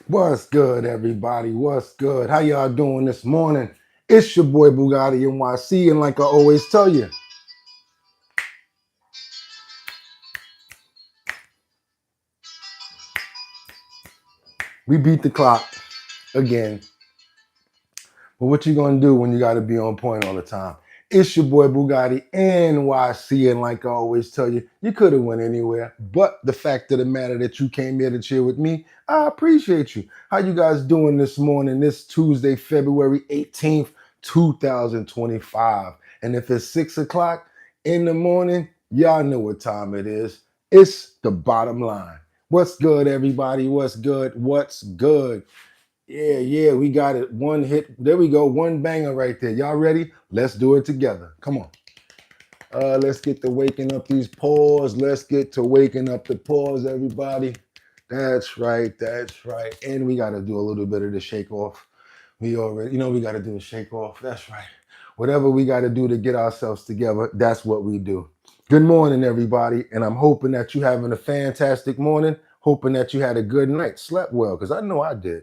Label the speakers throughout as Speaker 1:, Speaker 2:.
Speaker 1: What's good, everybody? What's good? How y'all doing this morning? It's your boy Bugatti NYC, and like I always tell you, we beat the clock again. But what you gonna do when you gotta be on point all the time? It's your boy Bugatti NYC, and like I always tell you, you could have went anywhere. But the fact of the matter that you came here to chill with me, I appreciate you. How you guys doing this morning, this Tuesday, February 18th, 2025? And if it's 6 o'clock in the morning, y'all know what time it is. It's the bottom line. What's good, everybody? What's good? What's good? Yeah, we got it. One hit. There we go. One banger right there. Y'all ready? Let's do it together. Come on. Let's get to waking up these paws. Let's get to waking up the paws, everybody. That's right. That's right. And we got to do a little bit of the shake off. We already, we got to do a shake off. That's right. Whatever we got to do to get ourselves together, that's what we do. Good morning, everybody. And I'm hoping that you having a fantastic morning. Hoping that you had a good night. Slept well, because I know I did.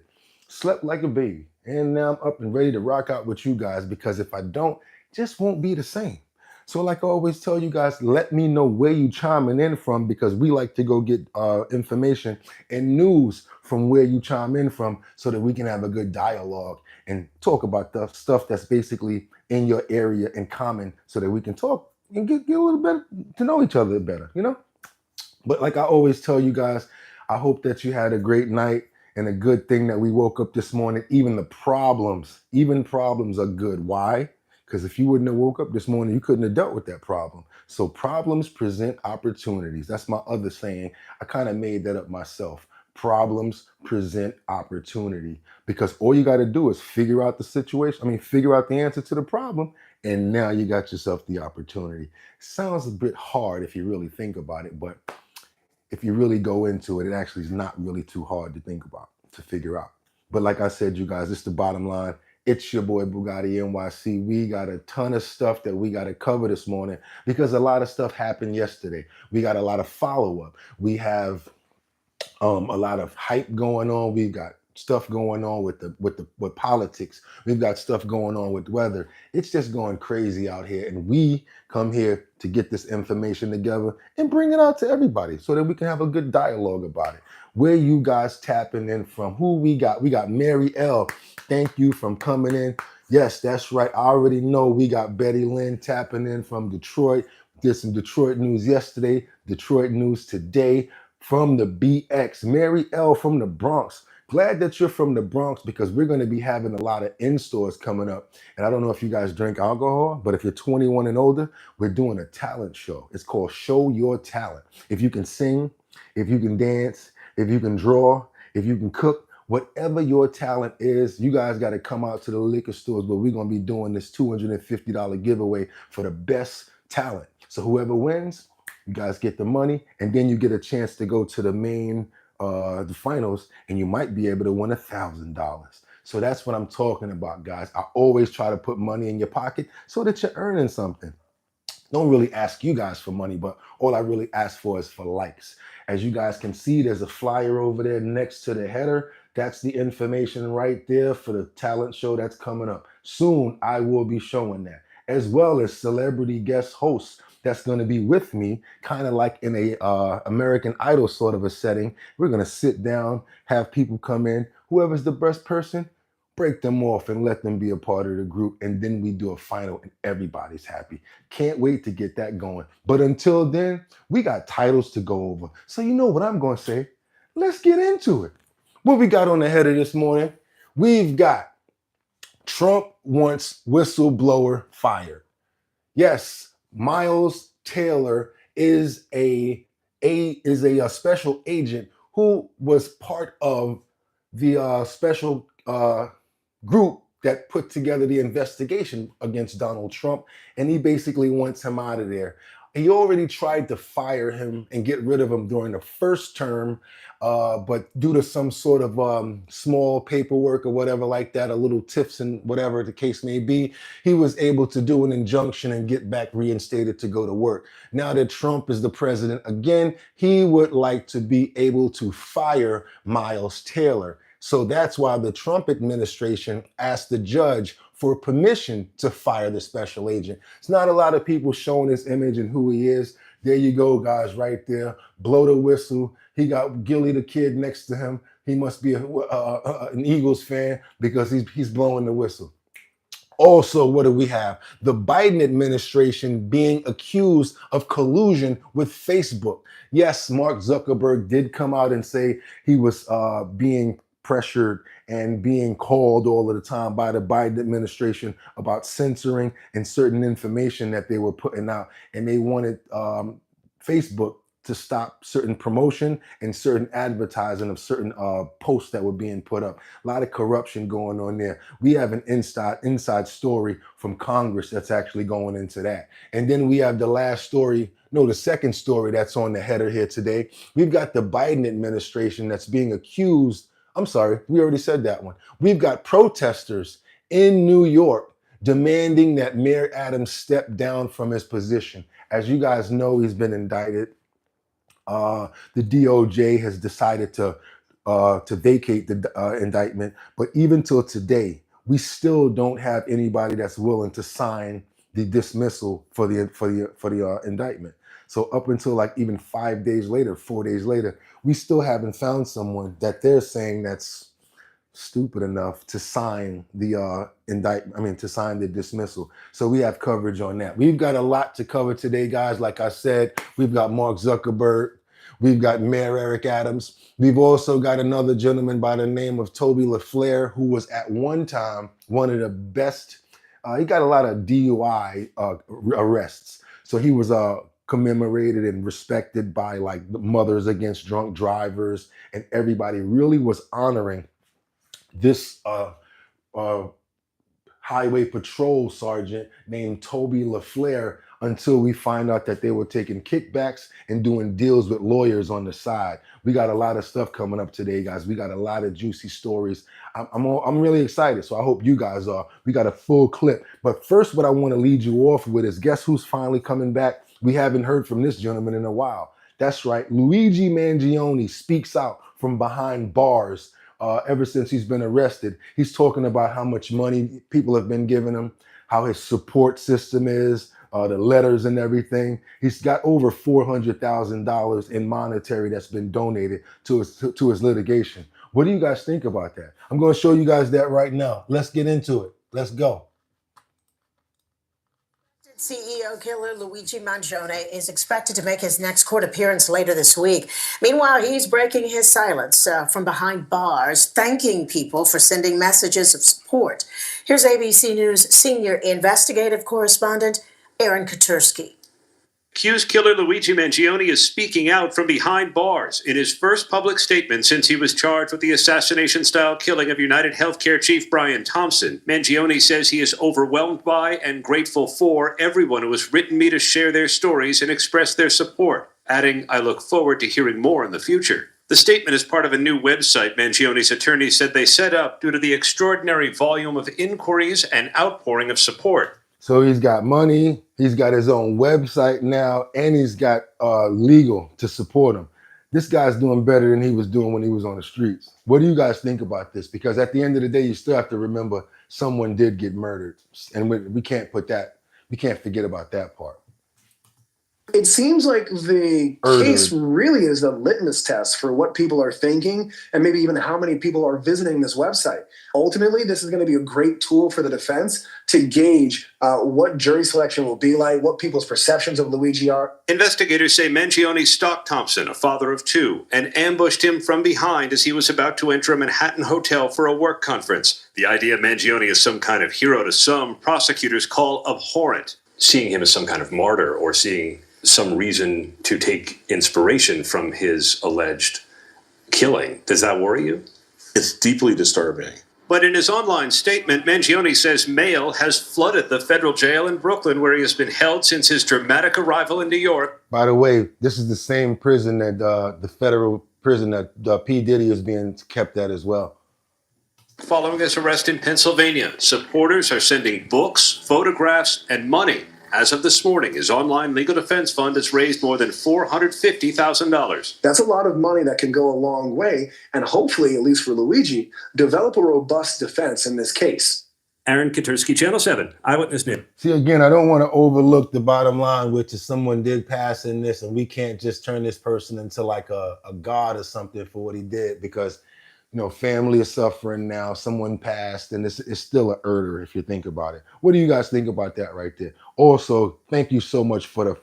Speaker 1: Slept like a baby. And now I'm up and ready to rock out with you guys, because if I don't, it just won't be the same. So like I always tell you guys, let me know where you chiming in from, because we like to go get information and news from where you chime in from, so that we can have a good dialogue and talk about the stuff that's basically in your area in common, so that we can talk and get a little bit to know each other better. But like I always tell you guys, I hope that you had a great night, and a good thing that we woke up this morning. Even problems are good. Why? Because if you wouldn't have woke up this morning, you couldn't have dealt with that problem. So problems present opportunities. That's my other saying. I kind of made that up myself. Problems present opportunity, because all you got to do is figure out the situation. Figure out the answer to the problem, and now you got yourself the opportunity. Sounds a bit hard if you really think about it, but if you really go into it, it actually is not really too hard to think about, to figure out. But like I said, you guys, it's the bottom line. It's your boy Bugatti NYC. We got a ton of stuff that we got to cover this morning, because a lot of stuff happened yesterday. We got a lot of follow up. We have a lot of hype going on. We've got stuff going on with politics. We've got stuff going on with weather. It's just going crazy out here, and we come here to get this information together and bring it out to everybody, so that we can have a good dialogue about it. Where you guys tapping in from? Who we got? We got Mary L. Thank you for coming in. Yes, that's right. I already know we got Betty Lynn tapping in from Detroit. Did some Detroit news yesterday, Detroit news today. From the BX, Mary L from the Bronx. Glad that you're from the Bronx, because we're going to be having a lot of in-stores coming up. And I don't know if you guys drink alcohol, but if you're 21 and older, we're doing a talent show. It's called Show Your Talent. If you can sing, if you can dance, if you can draw, if you can cook, whatever your talent is, you guys got to come out to the liquor stores, but we're going to be doing this $250 giveaway for the best talent. So whoever wins, you guys get the money, and then you get a chance to go to the main, the finals, and you might be able to win $1,000. So that's what I'm talking about, guys. I always try to put money in your pocket so that you're earning something. Don't really ask you guys for money, but all I really ask for is for likes. As you guys can see, there's a flyer over there next to the header. That's the information right there for the talent show that's coming up. Soon, I will be showing that, as well as celebrity guest hosts that's going to be with me, kind of like in a American Idol sort of a setting. We're going to sit down, have people come in. Whoever's the best person, break them off and let them be a part of the group, and then we do a final and everybody's happy. Can't wait to get that going. But until then, we got titles to go over. So you know what I'm going to say? Let's get into it. What we got on the header this morning? We've got Trump wants whistleblower fired. Yes, Miles Taylor is a special agent who was part of the special group that put together the investigation against Donald Trump, and he basically wants him out of there. He already tried to fire him and get rid of him during the first term, but due to some sort of small paperwork or whatever like that, a little tiffs and whatever the case may be, he was able to do an injunction and get back reinstated to go to work. Now that Trump is the president again, he would like to be able to fire Miles Taylor. So that's why the Trump administration asked the judge for permission to fire the special agent. It's not a lot of people showing his image and who he is. There you go, guys, right there. Blow the whistle. He got Gilly the kid next to him. He must be an Eagles fan because he's blowing the whistle. Also, what do we have? The Biden administration being accused of collusion with Facebook. Yes, Mark Zuckerberg did come out and say he was being pressured and being called all of the time by the Biden administration about censoring and certain information that they were putting out. And they wanted Facebook to stop certain promotion and certain advertising of certain posts that were being put up. A lot of corruption going on there. We have an inside story from Congress that's actually going into that. And then we have the second story that's on the header here today. We've got the Biden administration that's being accused. I'm sorry, we already said that one. We've got protesters in New York demanding that Mayor Adams step down from his position. As you guys know, he's been indicted. The DOJ has decided to vacate the indictment, but even till today, we still don't have anybody that's willing to sign the dismissal for the indictment. So up until like even 5 days later, 4 days later, we still haven't found someone that they're saying that's stupid enough to sign the to sign the dismissal. So we have coverage on that. We've got a lot to cover today, guys. Like I said, we've got Mark Zuckerberg, we've got Mayor Eric Adams. We've also got another gentleman by the name of Toby LaFleur, who was at one time one of the best. He got a lot of DUI arrests. So he was commemorated and respected by like the Mothers Against Drunk Drivers, and everybody really was honoring this highway patrol sergeant named Toby LaFleur until we find out that they were taking kickbacks and doing deals with lawyers on the side. We got a lot of stuff coming up today, guys. We got a lot of juicy stories. I'm really excited, so I hope you guys are. We got a full clip. But first, what I want to lead you off with is, guess who's finally coming back? We haven't heard from this gentleman in a while. That's right. Luigi Mangione speaks out from behind bars. Ever since he's been arrested, he's talking about how much money people have been giving him, how his support system is, the letters and everything. He's got over $400,000 in monetary that's been donated to his litigation. What do you guys think about that? I'm going to show you guys that right now. Let's get into it. Let's go.
Speaker 2: CEO killer Luigi Mangione is expected to make his next court appearance later this week. Meanwhile, he's breaking his silence from behind bars, thanking people for sending messages of support. Here's ABC News senior investigative correspondent Aaron Katursky.
Speaker 3: Accused killer Luigi Mangione is speaking out from behind bars in his first public statement since he was charged with the assassination-style killing of United Healthcare chief Brian Thompson. Mangione says he is overwhelmed by and grateful for everyone who has written me to share their stories and express their support, adding, "I look forward to hearing more in the future." The statement is part of a new website Mangione's attorneys said they set up due to the extraordinary volume of inquiries and outpouring of support.
Speaker 1: So he's got money, he's got his own website now, and he's got legal to support him. This guy's doing better than he was doing when he was on the streets. What do you guys think about this? Because at the end of the day, you still have to remember someone did get murdered. And we can't forget about that part.
Speaker 4: It seems like the case really is the litmus test for what people are thinking and maybe even how many people are visiting this website. Ultimately, this is going to be a great tool for the defense to gauge what jury selection will be like, what people's perceptions of Luigi are.
Speaker 3: Investigators say Mangione stalked Thompson, a father of two, and ambushed him from behind as he was about to enter a Manhattan hotel for a work conference. The idea of Mangione as some kind of hero to some prosecutors call abhorrent. Seeing him as some kind of martyr or seeing some reason to take inspiration from his alleged killing. Does that worry you?
Speaker 5: It's deeply disturbing.
Speaker 3: But in his online statement, Mangione says mail has flooded the federal jail in Brooklyn, where he has been held since his dramatic arrival in New York.
Speaker 1: By the way, this is the same prison that the federal prison that P. Diddy is being kept at as well.
Speaker 3: Following his arrest in Pennsylvania, supporters are sending books, photographs, and money As of this morning, his online legal defense fund has raised more than $450,000.
Speaker 4: That's a lot of money that can go a long way, and hopefully, at least for Luigi, develop a robust defense in this case.
Speaker 3: Aaron Katursky, Channel 7, Eyewitness News.
Speaker 1: See, again, I don't want to overlook the bottom line, which is someone did pass in this, and we can't just turn this person into like a god or something for what he did, because, you know, family is suffering now. Someone passed, and it's still a herder if you think about it. What do you guys think about that right there? Also, thank you so much for the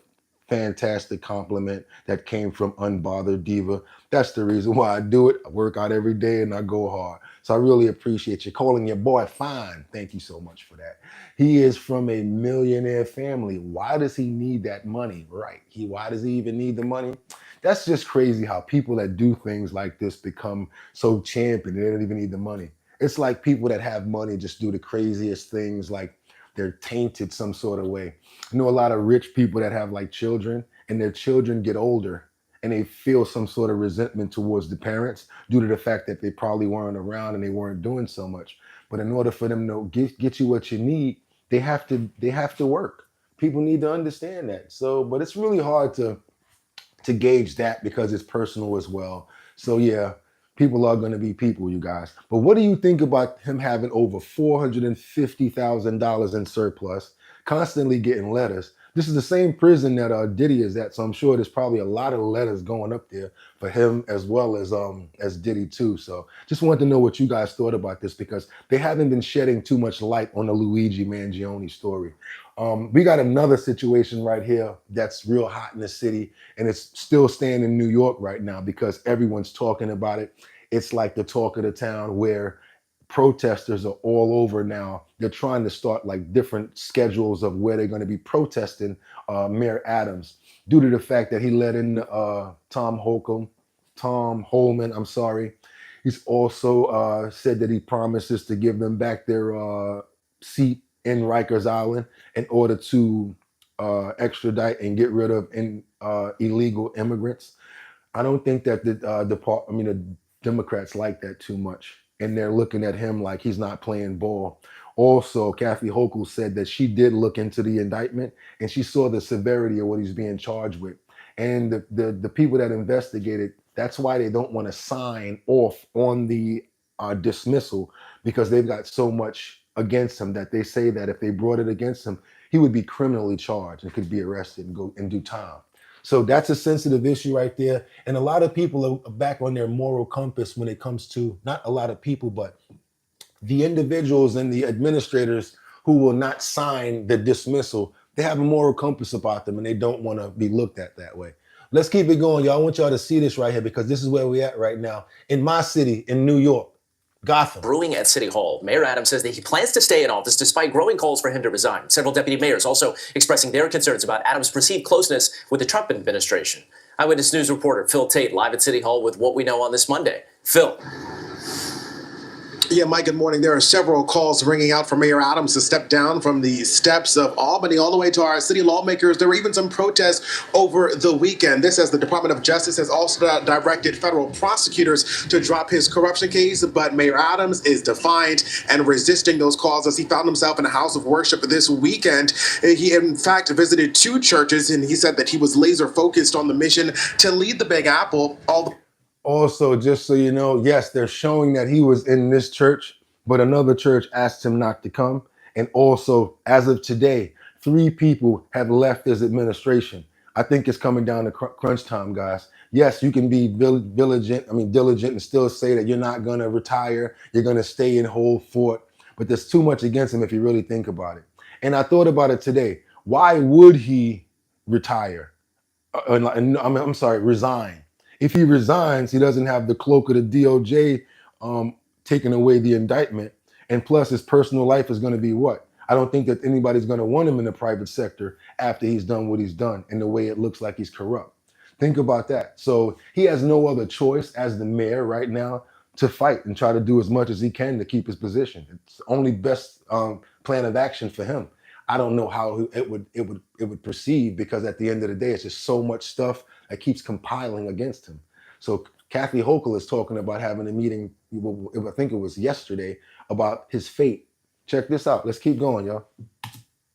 Speaker 1: fantastic compliment that came from Unbothered Diva. That's the reason why I do it. I work out every day and I go hard. So I really appreciate you calling your boy fine. Thank you so much for that. He is from a millionaire family. Why does he need that money? Right. Why does he even need the money? That's just crazy how people that do things like this become so champion. They don't even need the money. It's like people that have money just do the craziest things, like they're tainted some sort of way. I know a lot of rich people that have like children, and their children get older and they feel some sort of resentment towards the parents due to the fact that they probably weren't around and they weren't doing so much. But in order for them to get you what you need, they have to work. People need to understand that. So, but it's really hard to gauge that because it's personal as well. So yeah, people are going to be people, you guys. But what do you think about him having over $450,000 in surplus, constantly getting letters? This is the same prison that Diddy is at, so I'm sure there's probably a lot of letters going up there for him as well as Diddy too. So just wanted to know what you guys thought about this, because they haven't been shedding too much light on the Luigi Mangione story. We got another situation right here that's real hot in the city, and it's still staying in New York right now because everyone's talking about it. It's like the talk of the town, where protesters are all over now. They're trying to start like different schedules of where they're going to be protesting Mayor Adams, due to the fact that he let in Tom Holman. I'm sorry. He's also said that he promises to give them back their seat in Rikers Island in order to extradite and get rid of illegal immigrants. I don't think that the Democrats like that too much, and they're looking at him like he's not playing ball. Also, Kathy Hochul said that she did look into the indictment and she saw the severity of what he's being charged with. And the people that investigated, that's why they don't want to sign off on the dismissal, because they've got so much against him that they say that if they brought it against him, he would be criminally charged and could be arrested and go and do time. So that's a sensitive issue right there. And a lot of people are back on their moral compass when it comes to, not a lot of people, but the individuals and the administrators who will not sign the dismissal. They have a moral compass about them and they don't want to be looked at that way. Let's keep it going, y'all. I want y'all to see this right here, because this is where we're at right now in my city, in New York. Gotham.
Speaker 6: Brewing at City Hall. Mayor Adams says that he plans to stay in office despite growing calls for him to resign. Several deputy mayors also expressing their concerns about Adams' perceived closeness with the Trump administration. Eyewitness News reporter Phil Tate live at City Hall with what we know on this Monday. Phil.
Speaker 7: Yeah, Mike, good morning. There are several calls ringing out for Mayor Adams to step down from the steps of Albany all the way to our city lawmakers. There were even some protests over the weekend. This as the Department of Justice has also directed federal prosecutors to drop his corruption case, but Mayor Adams is defiant and resisting those calls as he found himself in a house of worship this weekend. He, in fact, visited two churches, and he said that he was laser focused on the mission to lead the Big Apple
Speaker 1: Also, just so you know, yes, they're showing that he was in this church, but another church asked him not to come. And also, as of today, 3 people have left his administration. I think it's coming down to crunch time, guys. Yes, you can be diligent and still say that you're not going to retire. You're going to stay and hold fort. But there's too much against him if you really think about it. And I thought about it today. Why would he retire? Resign. If he resigns, he doesn't have the cloak of the DOJ taking away the indictment. And plus, his personal life is going to be what? I don't think that anybody's going to want him in the private sector after he's done what he's done and the way it looks like he's corrupt. Think about that. So he has no other choice as the mayor right now to fight and try to do as much as he can to keep his position. It's the only best plan of action for him. I don't know how it would proceed, because at the end of the day, it's just so much stuff that keeps compiling against him. So Kathy Hochul is talking about having a meeting, I think it was yesterday, about his fate. Check this out. Let's keep going, y'all.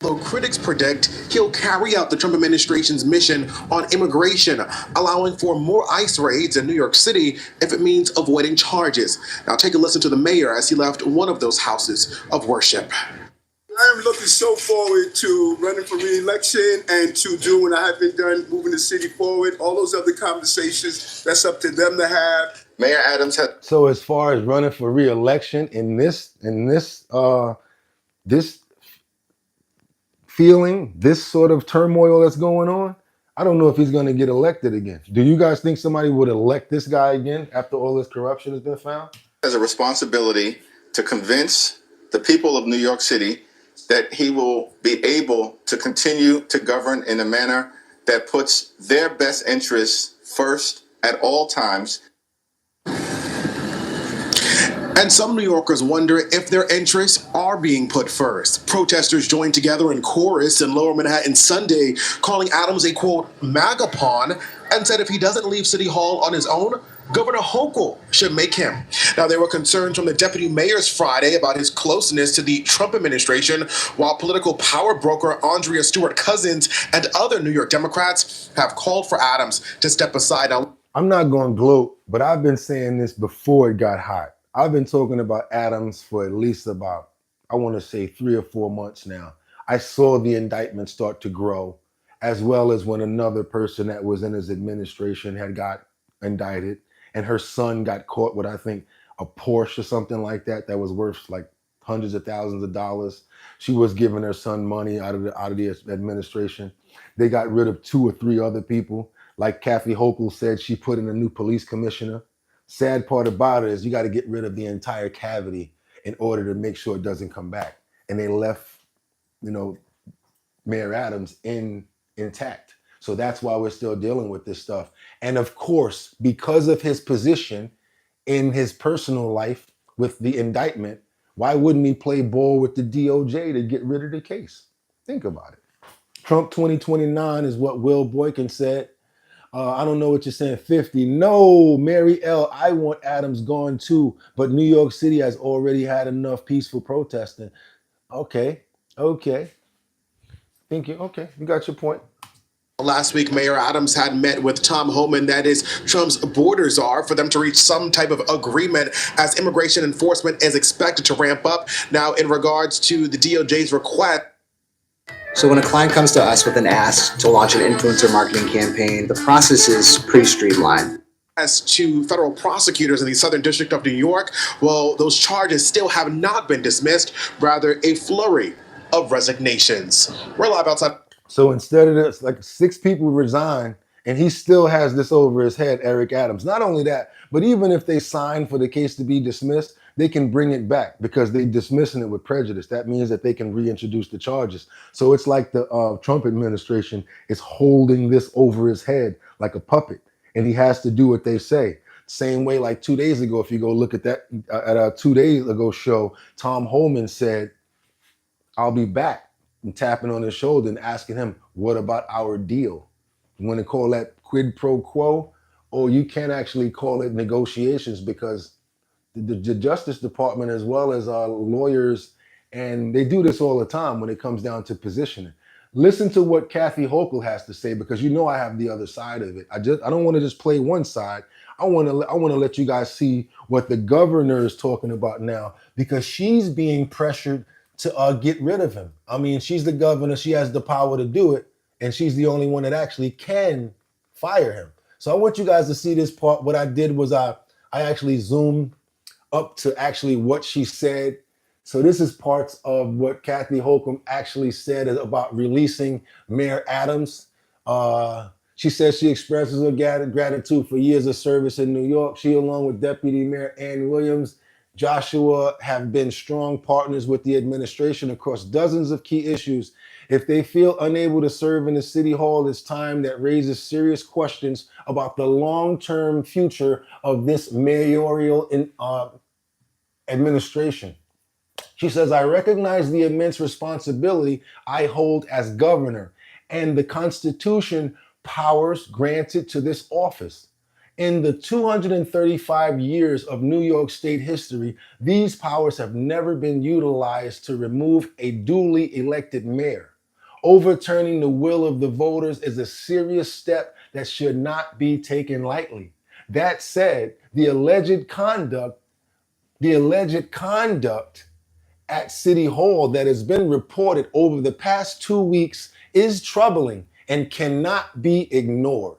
Speaker 7: Though critics predict he'll carry out the Trump administration's mission on immigration, allowing for more ICE raids in New York City if it means avoiding charges. Now take a listen to the mayor as he left one of those houses of worship.
Speaker 8: I am looking so forward to running for re-election and to doing what I have been done, moving the city forward. All those other conversations, that's up to them to have.
Speaker 5: Mayor Adams had
Speaker 1: So as far as running for re-election in this feeling, this sort of turmoil that's going on, I don't know if he's going to get elected again. Do you guys think somebody would elect this guy again after all this corruption has been found?
Speaker 5: has a responsibility to convince the people of New York City that he will be able to continue to govern in a manner that puts their best interests first at all times.
Speaker 7: And some New Yorkers wonder if their interests are being put first. Protesters joined together in chorus in Lower Manhattan Sunday, calling Adams a, quote, MAGA pawn, and said if he doesn't leave City Hall on his own, Governor Hochul should make him. Now, there were concerns from the deputy mayors Friday about his closeness to the Trump administration, while political power broker Andrea Stewart Cousins and other New York Democrats have called for Adams to step aside. Now,
Speaker 1: I'm not going to gloat, but I've been saying this before it got hot. I've been talking about Adams for at least about, I want to say 3 or 4 months now. I saw the indictment start to grow, as well as when another person that was in his administration had got indicted, and her son got caught with, I think, a Porsche or something like that was worth like hundreds of thousands of dollars. She was giving her son money out of the administration. They got rid of 2 or 3 other people. Like Kathy Hochul said, she put in a new police commissioner. Sad part about it is you got to get rid of the entire cavity in order to make sure it doesn't come back. And they left, Mayor Adams intact. So that's why we're still dealing with this stuff. And of course, because of his position in his personal life with the indictment, why wouldn't he play ball with the DOJ to get rid of the case? Think about it. Trump 2029 is what Will Boykin said. I don't know what you're saying, 50. No, Mary L., I want Adams gone too, but New York City has already had enough peaceful protesting. Okay. Okay, you got your point.
Speaker 7: last week, Mayor Adams had met with Tom Homan, that is Trump's border czar, for them to reach some type of agreement as immigration enforcement is expected to ramp up. Now, in regards to the DOJ's request,
Speaker 9: so when a client comes to us with an ask to launch an influencer marketing campaign, the process is pretty streamlined.
Speaker 7: as to federal prosecutors in the Southern District of New York, well, those charges still have not been dismissed, rather a flurry of resignations. We're live outside.
Speaker 1: So instead of this, like 6 people resign, and he still has this over his head, Eric Adams. Not only that, but even if they sign for the case to be dismissed, they can bring it back because they're dismissing it with prejudice. That means that they can reintroduce the charges. So it's like the Trump administration is holding this over his head like a puppet, and he has to do what they say. Same way, like 2 days ago, if you go look at that, at a 2 days ago show, Tom Homan said, "I'll be back," and tapping on his shoulder and asking him, "What about our deal?" You want to call that quid pro quo? Or you can't actually call it negotiations, because the Justice Department, as well as lawyers, and they do this all the time when it comes down to positioning. Listen to what Kathy Hochul has to say, because you know I have the other side of it. I don't want to just play one side. I want to let you guys see what the governor is talking about now, because she's being pressured to get rid of him. I mean, she's the governor. She has the power to do it, and she's the only one that actually can fire him. So I want you guys to see this part. What I did was I actually zoomed up to actually what she said. So this is parts of what Kathy Hochul actually said about releasing Mayor Adams. She says she expresses her gratitude for years of service in New York. She, along with Deputy Mayor Ann Williams, Joshua, have been strong partners with the administration across dozens of key issues. If they feel unable to serve in the city hall, it's time that raises serious questions about the long-term future of this mayoral administration. She says, "I recognize the immense responsibility I hold as governor and the Constitution powers granted to this office. In the 235 years of New York State history, these powers have never been utilized to remove a duly elected mayor. Overturning the will of the voters is a serious step that should not be taken lightly. That said, the alleged conduct at City Hall that has been reported over the past 2 weeks is troubling and cannot be ignored.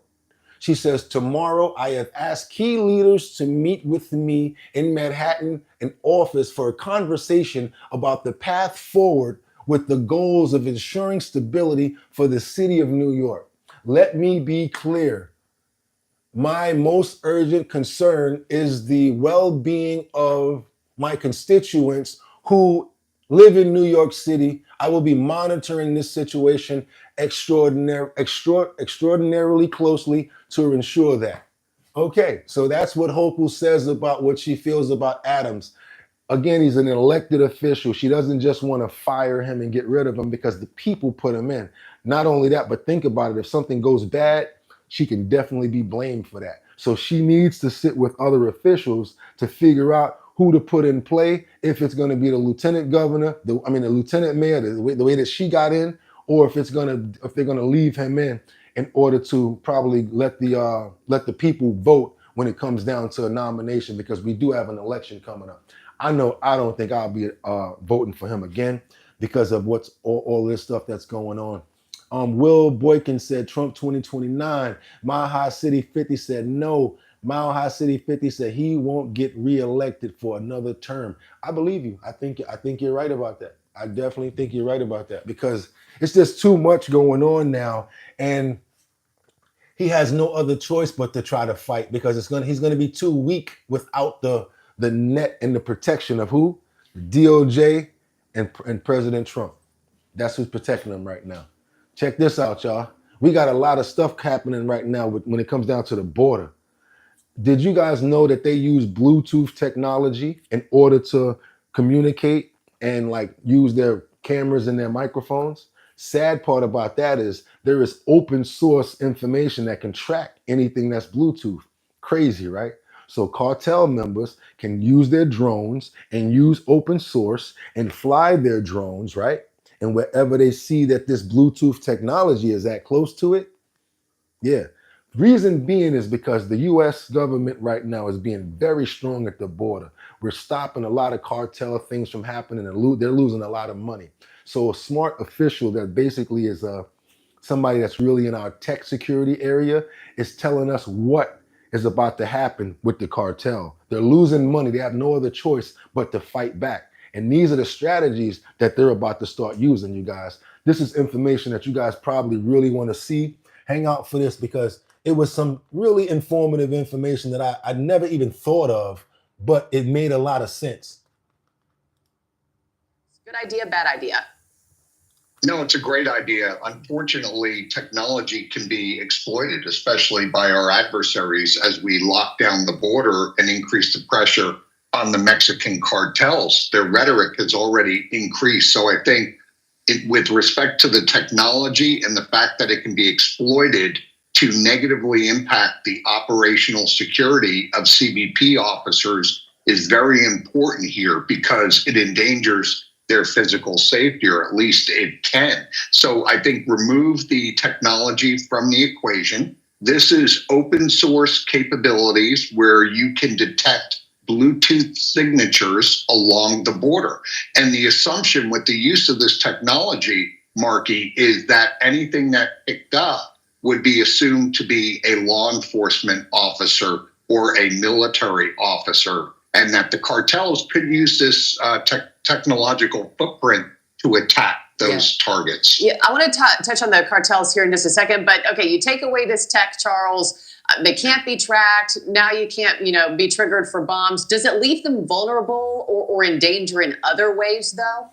Speaker 1: She says, tomorrow I have asked key leaders to meet with me in Manhattan in office for a conversation about the path forward with the goals of ensuring stability for the city of New York. Let me be clear. My most urgent concern is the well-being of my constituents who live in New York City. I will be monitoring this situation extraordinarily closely to ensure that. Okay, so that's what Hochul says about what she feels about Adams. Again, he's an elected official. She doesn't just want to fire him and get rid of him because the people put him in. Not only that, but think about it. If something goes bad, she can definitely be blamed for that. So she needs to sit with other officials to figure out who to put in play, if it's going to be the lieutenant governor, the lieutenant mayor, the way that she got in, or if they're going to leave him in order to probably let the people vote when it comes down to a nomination, because we do have an election coming up. I don't think I'll be voting for him again because of what's all this stuff that's going on. Will Boykin said Trump 2029. Mile High City 50 said no. Mile High City 50 said he won't get reelected for another term. I believe you. I think you're right about that. I definitely think you're right about that, because it's just too much going on now, and he has no other choice but to try to fight, because he's going to be too weak without the net and the protection of who? DOJ and President Trump. That's who's protecting him right now. Check this out, y'all. We got a lot of stuff happening right now when it comes down to the border. Did you guys know that they use Bluetooth technology in order to communicate and use their cameras and their microphones? Sad part about that is there is open source information that can track anything that's Bluetooth. Crazy, right? So cartel members can use their drones and use open source and fly their drones, right? And wherever they see that this Bluetooth technology is that close to it, yeah. Reason being is because the U.S. government right now is being very strong at the border. We're stopping a lot of cartel things from happening, and they're losing a lot of money. So a smart official that basically is somebody that's really in our tech security area is telling us what is about to happen with the cartel. They're losing money. They have no other choice but to fight back. And these are the strategies that they're about to start using, you guys. This is information that you guys probably really want to see. Hang out for this, because it was some really informative information that I never even thought of, but it made a lot of sense.
Speaker 10: Good idea, bad idea?
Speaker 11: No, it's a great idea. Unfortunately, technology can be exploited, especially by our adversaries, as we lock down the border and increase the pressure on the Mexican cartels. Their rhetoric has already increased. So I think with respect to the technology and the fact that it can be exploited to negatively impact the operational security of CBP officers is very important here, because it endangers their physical safety, or at least it can. So I think remove the technology from the equation. This is open source capabilities where you can detect Bluetooth signatures along the border. And the assumption with the use of this technology, Marky, is that anything that picked up would be assumed to be a law enforcement officer or a military officer, and that the cartels could use this technological footprint to attack those targets.
Speaker 10: Yeah, I want to touch on the cartels here in just a second, but okay, you take away this tech, Charles. They can't be tracked. Now you can't, be triggered for bombs. Does it leave them vulnerable or in danger in other ways, though?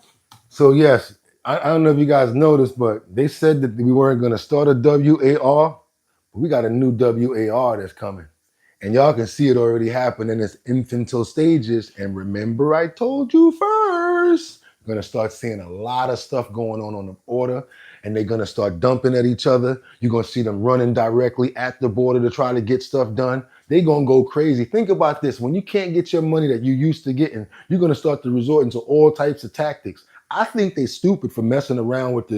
Speaker 1: So yes, I don't know if you guys noticed, but they said that we weren't going to start a WAR. But we got a new WAR that's coming. And y'all can see it already happen in its infantile stages. And remember, I told you first, you're going to start seeing a lot of stuff going on the border, and they're going to start dumping at each other. You're going to see them running directly at the border to try to get stuff done. They're going to go crazy. Think about this. When you can't get your money that you used to getting, you're going to start to resort into all types of tactics. I think they're stupid for messing around with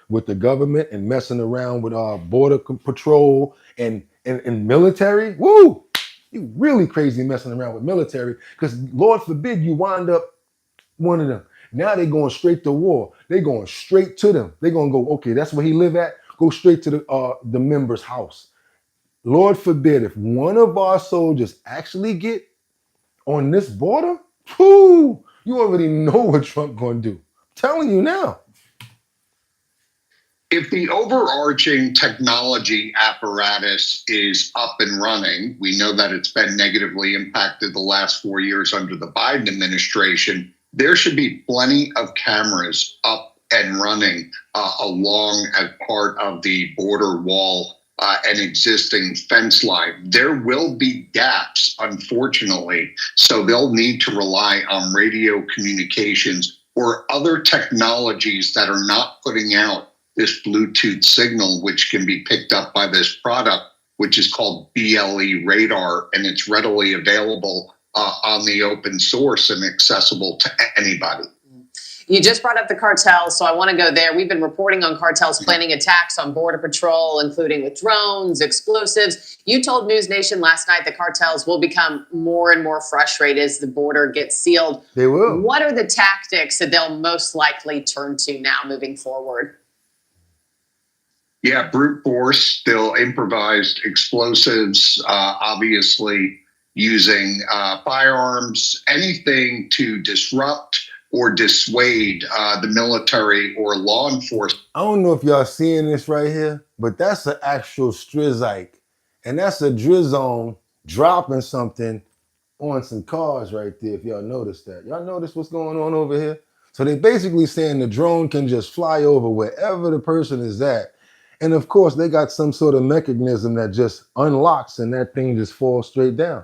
Speaker 1: with the government and messing around with border patrol and military. Woo! You really crazy messing around with military because Lord forbid you wind up one of them. Now they're going straight to war. They're going straight to them. They're gonna go, okay, that's where he live at. Go straight to the member's house. Lord forbid if one of our soldiers actually get on this border, whoo, you already know what Trump gonna do. I'm telling you now.
Speaker 11: If the overarching technology apparatus is up and running, we know that it's been negatively impacted the last 4 years under the Biden administration. There should be plenty of cameras up and running along as part of the border wall and existing fence line. There will be gaps, unfortunately, so they'll need to rely on radio communications or other technologies that are not putting out this Bluetooth signal, which can be picked up by this product, which is called BLE radar, and it's readily available on the open source and accessible to anybody.
Speaker 10: You just brought up the cartels, so I want to go there. We've been reporting on cartels planning attacks on Border Patrol, including with drones, explosives. You told News Nation last night the cartels will become more and more frustrated as the border gets sealed.
Speaker 1: They will.
Speaker 10: What are the tactics that they'll most likely turn to now moving forward?
Speaker 11: Yeah, brute force, still improvised explosives, obviously using firearms, anything to disrupt or dissuade the military or law enforcement.
Speaker 1: I don't know if y'all seeing this right here, but that's an actual strizike. And that's a drizone dropping something on some cars right there, if y'all notice that. Y'all notice what's going on over here? So they basically saying the drone can just fly over wherever the person is at. And of course, they got some sort of mechanism that just unlocks and that thing just falls straight down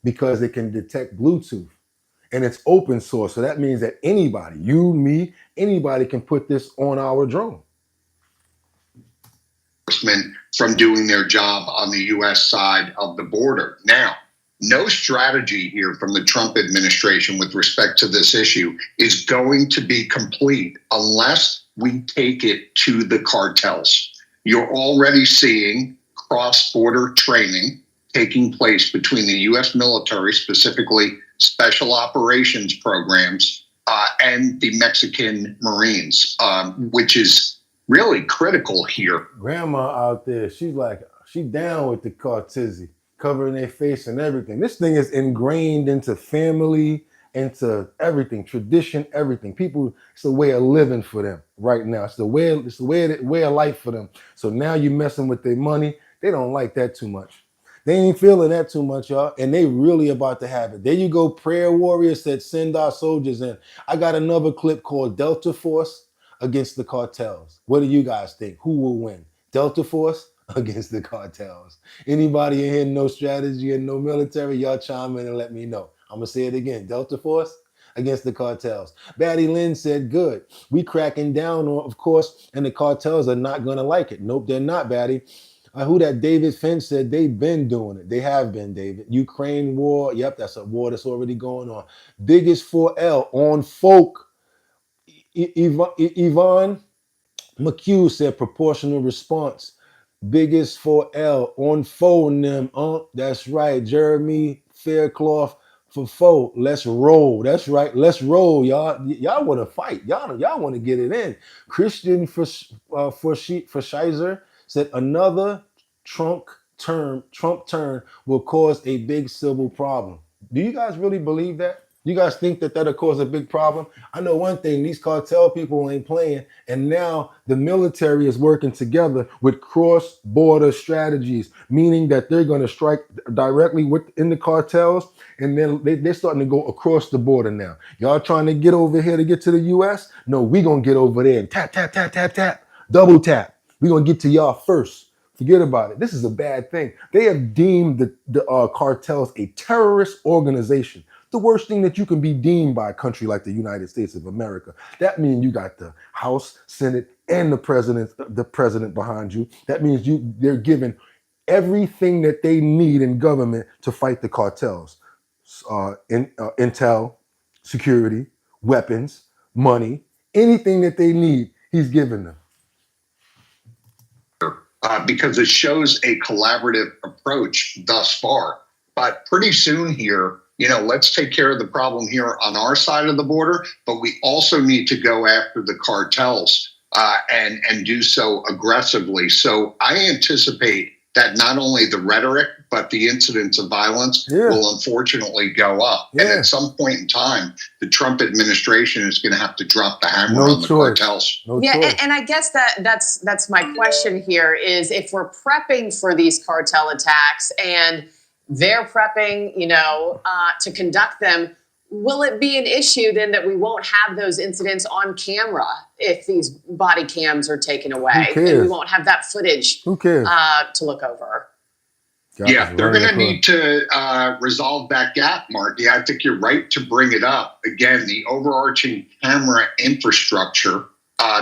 Speaker 1: because it can detect Bluetooth. And it's open source. So that means that anybody, you, me, anybody can put this on our drone.
Speaker 11: From doing their job on the U.S. side of the border. Now, no strategy here from the Trump administration with respect to this issue is going to be complete unless we take it to the cartels. You're already seeing cross-border training taking place between the U.S. military, specifically special operations programs, and the Mexican Marines, which is really critical here.
Speaker 1: Grandma out there, she down with the cartizzi, covering their face and everything. This thing is ingrained into family, into everything, tradition, everything. People, it's a way of living for them right now. It's the way of life for them. So now you messing with their money. They don't like that too much. They ain't feeling that too much, y'all. And they really about to have it. There you go. Prayer warriors said, send our soldiers in. I got another clip called Delta Force against the cartels. What do you guys think? Who will win? Delta Force against the cartels? Anybody in here no strategy and no military? Y'all chime in and let me know. I'm going to say it again. Delta Force against the cartels. Batty Lynn said, good. We cracking down on, of course, and the cartels are not going to like it. Nope, they're not, Batty. Who that David Finch said they've been doing it. They have been, David. Ukraine war. Yep, that's a war that's already going on. Biggest 4L on folk. Yvonne McHugh said proportional response. Biggest 4L on phone them. That's right. Jeremy Faircloth for foe. Let's roll. That's right. Let's roll, y'all. Y'all want to fight. Y'all want to get it in. Christian for Scheiser said another Trump turn will cause a big civil problem. Do you guys really believe that? You guys think that that'll cause a big problem? I know one thing, these cartel people ain't playing, and now the military is working together with cross-border strategies, meaning that they're going to strike directly within the cartels, and then they're starting to go across the border now. Y'all trying to get over here to get to the U.S.? No, we going to get over there and tap, tap, tap, tap, tap, double tap. We're going to get to y'all first. Forget about it. This is a bad thing. They have deemed the cartels a terrorist organization. The worst thing that you can be deemed by a country like the United States of America. That means you got the House, Senate, and the president behind you. That means they're given everything that they need in government to fight the cartels. Intel, security, weapons, money, anything that they need, he's giving them.
Speaker 11: because it shows a collaborative approach thus far. But pretty soon here, let's take care of the problem here on our side of the border, but we also need to go after the cartels and do so aggressively. So I anticipate that not only the rhetoric, but the incidents of violence will unfortunately go up. And at some point in time, the Trump administration is going to have to drop the hammer on the cartels.
Speaker 10: And I guess that's my question here is if we're prepping for these cartel attacks and they're prepping, to conduct them, will it be an issue then that we won't have those incidents on camera if these body cams are taken away? And we won't have that footage to look over?
Speaker 11: Yeah, they're going to need to resolve that gap, Marty. I think you're right to bring it up. Again, the overarching camera infrastructure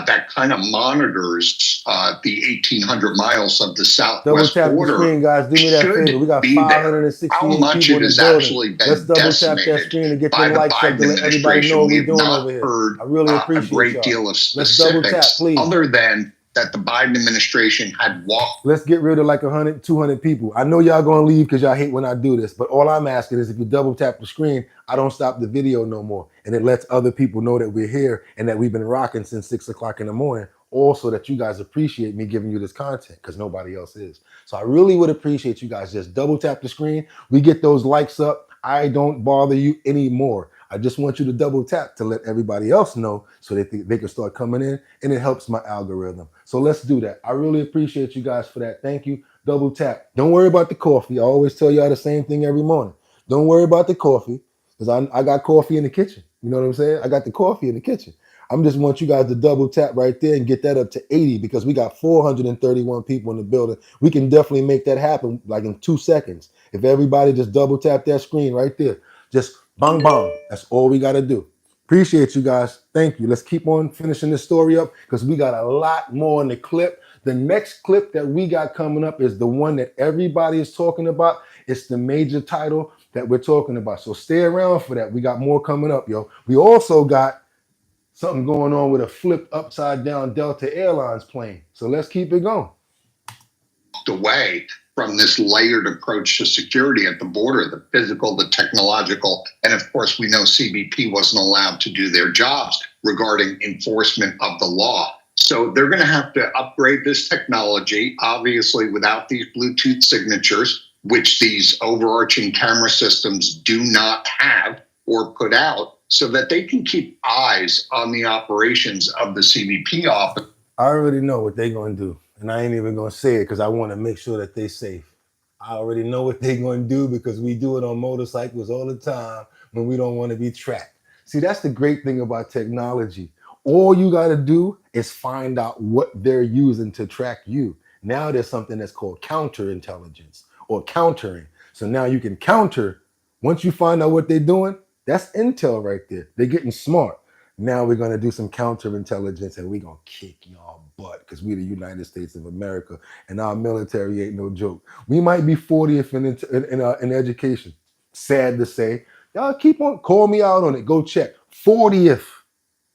Speaker 11: that kind of monitors the 1,800 miles of the southwest border.
Speaker 1: The screen, guys. Do me that favor. We got 568
Speaker 11: How much
Speaker 1: people
Speaker 11: it has
Speaker 1: in the building.
Speaker 11: actually been
Speaker 1: Let's double tap that
Speaker 11: decimated
Speaker 1: screen and get
Speaker 11: by
Speaker 1: the
Speaker 11: the
Speaker 1: likes up
Speaker 11: Biden
Speaker 1: to let everybody know
Speaker 11: administration.
Speaker 1: what
Speaker 11: We
Speaker 1: we're
Speaker 11: have
Speaker 1: doing
Speaker 11: not
Speaker 1: over here.
Speaker 11: heard
Speaker 1: I really
Speaker 11: a
Speaker 1: appreciate
Speaker 11: great
Speaker 1: y'all.
Speaker 11: deal of
Speaker 1: Let's double tap,
Speaker 11: specifics
Speaker 1: please.
Speaker 11: other than that the Biden administration had walked.
Speaker 1: Let's get rid of like 100, 200 people. I know y'all gonna leave because y'all hate when I do this, but all I'm asking is if you double tap the screen, I don't stop the video no more. And it lets other people know that we're here and that we've been rocking since 6 o'clock in the morning. Also that you guys appreciate me giving you this content because nobody else is. So I really would appreciate you guys just double tap the screen. We get those likes up. I don't bother you anymore. I just want you to double tap to let everybody else know so that they can start coming in, and it helps my algorithm. So let's do that. I really appreciate you guys for that. Thank you. Double tap. Don't worry about the coffee. I always tell y'all the same thing every morning. Don't worry about the coffee because I got coffee in the kitchen. You know what I'm saying? I got the coffee in the kitchen. I'm just want you guys to double tap right there and get that up to 80 because we got 431 people in the building. We can definitely make that happen like in 2 seconds. If everybody just double tap that screen right there, just bang, bang. That's all we got to do. Appreciate you guys. Thank you. Let's keep on finishing this story up because we got a lot more in the clip. The next clip that we got coming up is the one that everybody is talking about. It's the major title that we're talking about. So stay around for that. We got more coming up, yo. We also got something going on with a flipped upside down Delta Airlines plane. So let's keep it going.
Speaker 11: Away from this layered approach to security at the border, the physical, the technological, and of course we know CBP wasn't allowed to do their jobs regarding enforcement of the law. So they're going to have to upgrade this technology, obviously without these Bluetooth signatures, which these overarching camera systems do not have or put out, so that they can keep eyes on the operations of the CBP office.
Speaker 1: I already know what they're going to do. And I ain't even going to say it because I want to make sure that they're safe. I already know what they're going to do because we do it on motorcycles all the time when we don't want to be tracked. See, that's the great thing about technology. All you got to do is find out what they're using to track you. Now there's something that's called counterintelligence or countering. So now you can counter. Once you find out what they're doing, that's intel right there. They're getting smart. Now we're going to do some counterintelligence and we're going to kick y'all butt because we're the United States of America and our military ain't no joke. We might be 40th in education. Sad to say. Y'all keep on, call me out on it. Go check. 40th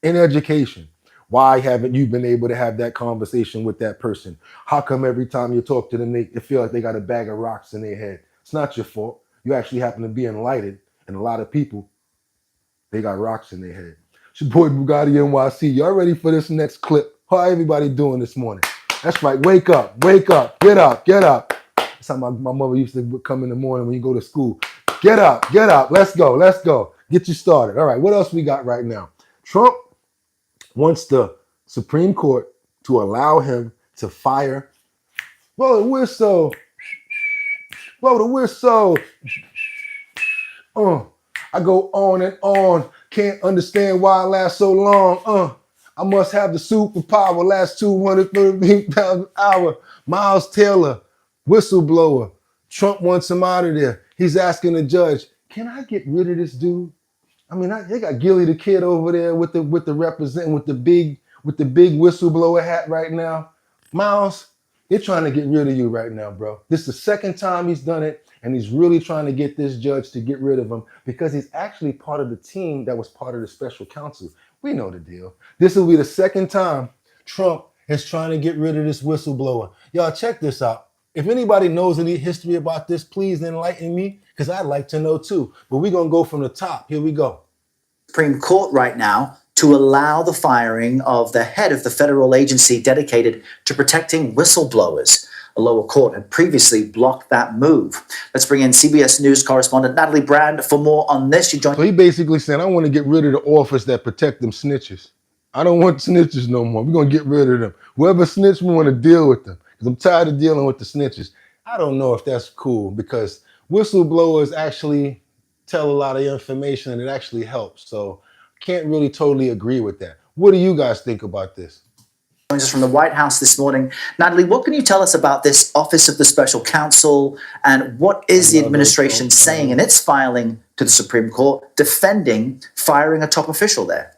Speaker 1: in education. Why haven't you been able to have that conversation with that person? How come every time you talk to them, they feel like they got a bag of rocks in their head? It's not your fault. You actually happen to be enlightened, and a lot of people, they got rocks in their head. It's your boy Bugatti NYC. Y'all ready for this next clip? How everybody doing this morning? That's right. Wake up, get up, get up. That's how my mother used to come in the morning when you go to school. Get up, let's go. Get you started. All right, what else we got right now? Trump wants the Supreme Court to allow him to fire. Blow the whistle. Blow the whistle. I go on and on. Can't understand why I last so long. I must have the superpower. Last 230,000 hours. Miles Taylor, whistleblower. Trump wants him out of there. He's asking the judge, can I get rid of this dude? I mean, they got Gilly the Kid over there with the representing with the big whistleblower hat right now. Miles, they're trying to get rid of you right now, bro. This is the second time he's done it, and he's really trying to get this judge to get rid of him because he's actually part of the team that was part of the special counsel. We know the deal. This will be the second time Trump is trying to get rid of this whistleblower. Y'all check this out. If anybody knows any history about this, please enlighten me, because I'd like to know too. But we're going to go from the top. Here we go.
Speaker 12: Supreme Court right now to allow the firing of the head of the federal agency dedicated to protecting whistleblowers. A lower court had previously blocked that move. Let's bring in CBS News correspondent Natalie Brand for more on this.
Speaker 1: So he basically said, I want to get rid of the office that protect them snitches. I don't want snitches no more. We're going to get rid of them. Whoever snitch, we want to deal with them, because I'm tired of dealing with the snitches. I don't know if that's cool, because whistleblowers actually tell a lot of information and it actually helps. So I can't really totally agree with that. What do you guys think about this?
Speaker 12: Joins us from the White House this morning. Natalie, what can you tell us about this Office of the Special Counsel, and what is the administration saying in its filing to the Supreme Court defending firing a top official there?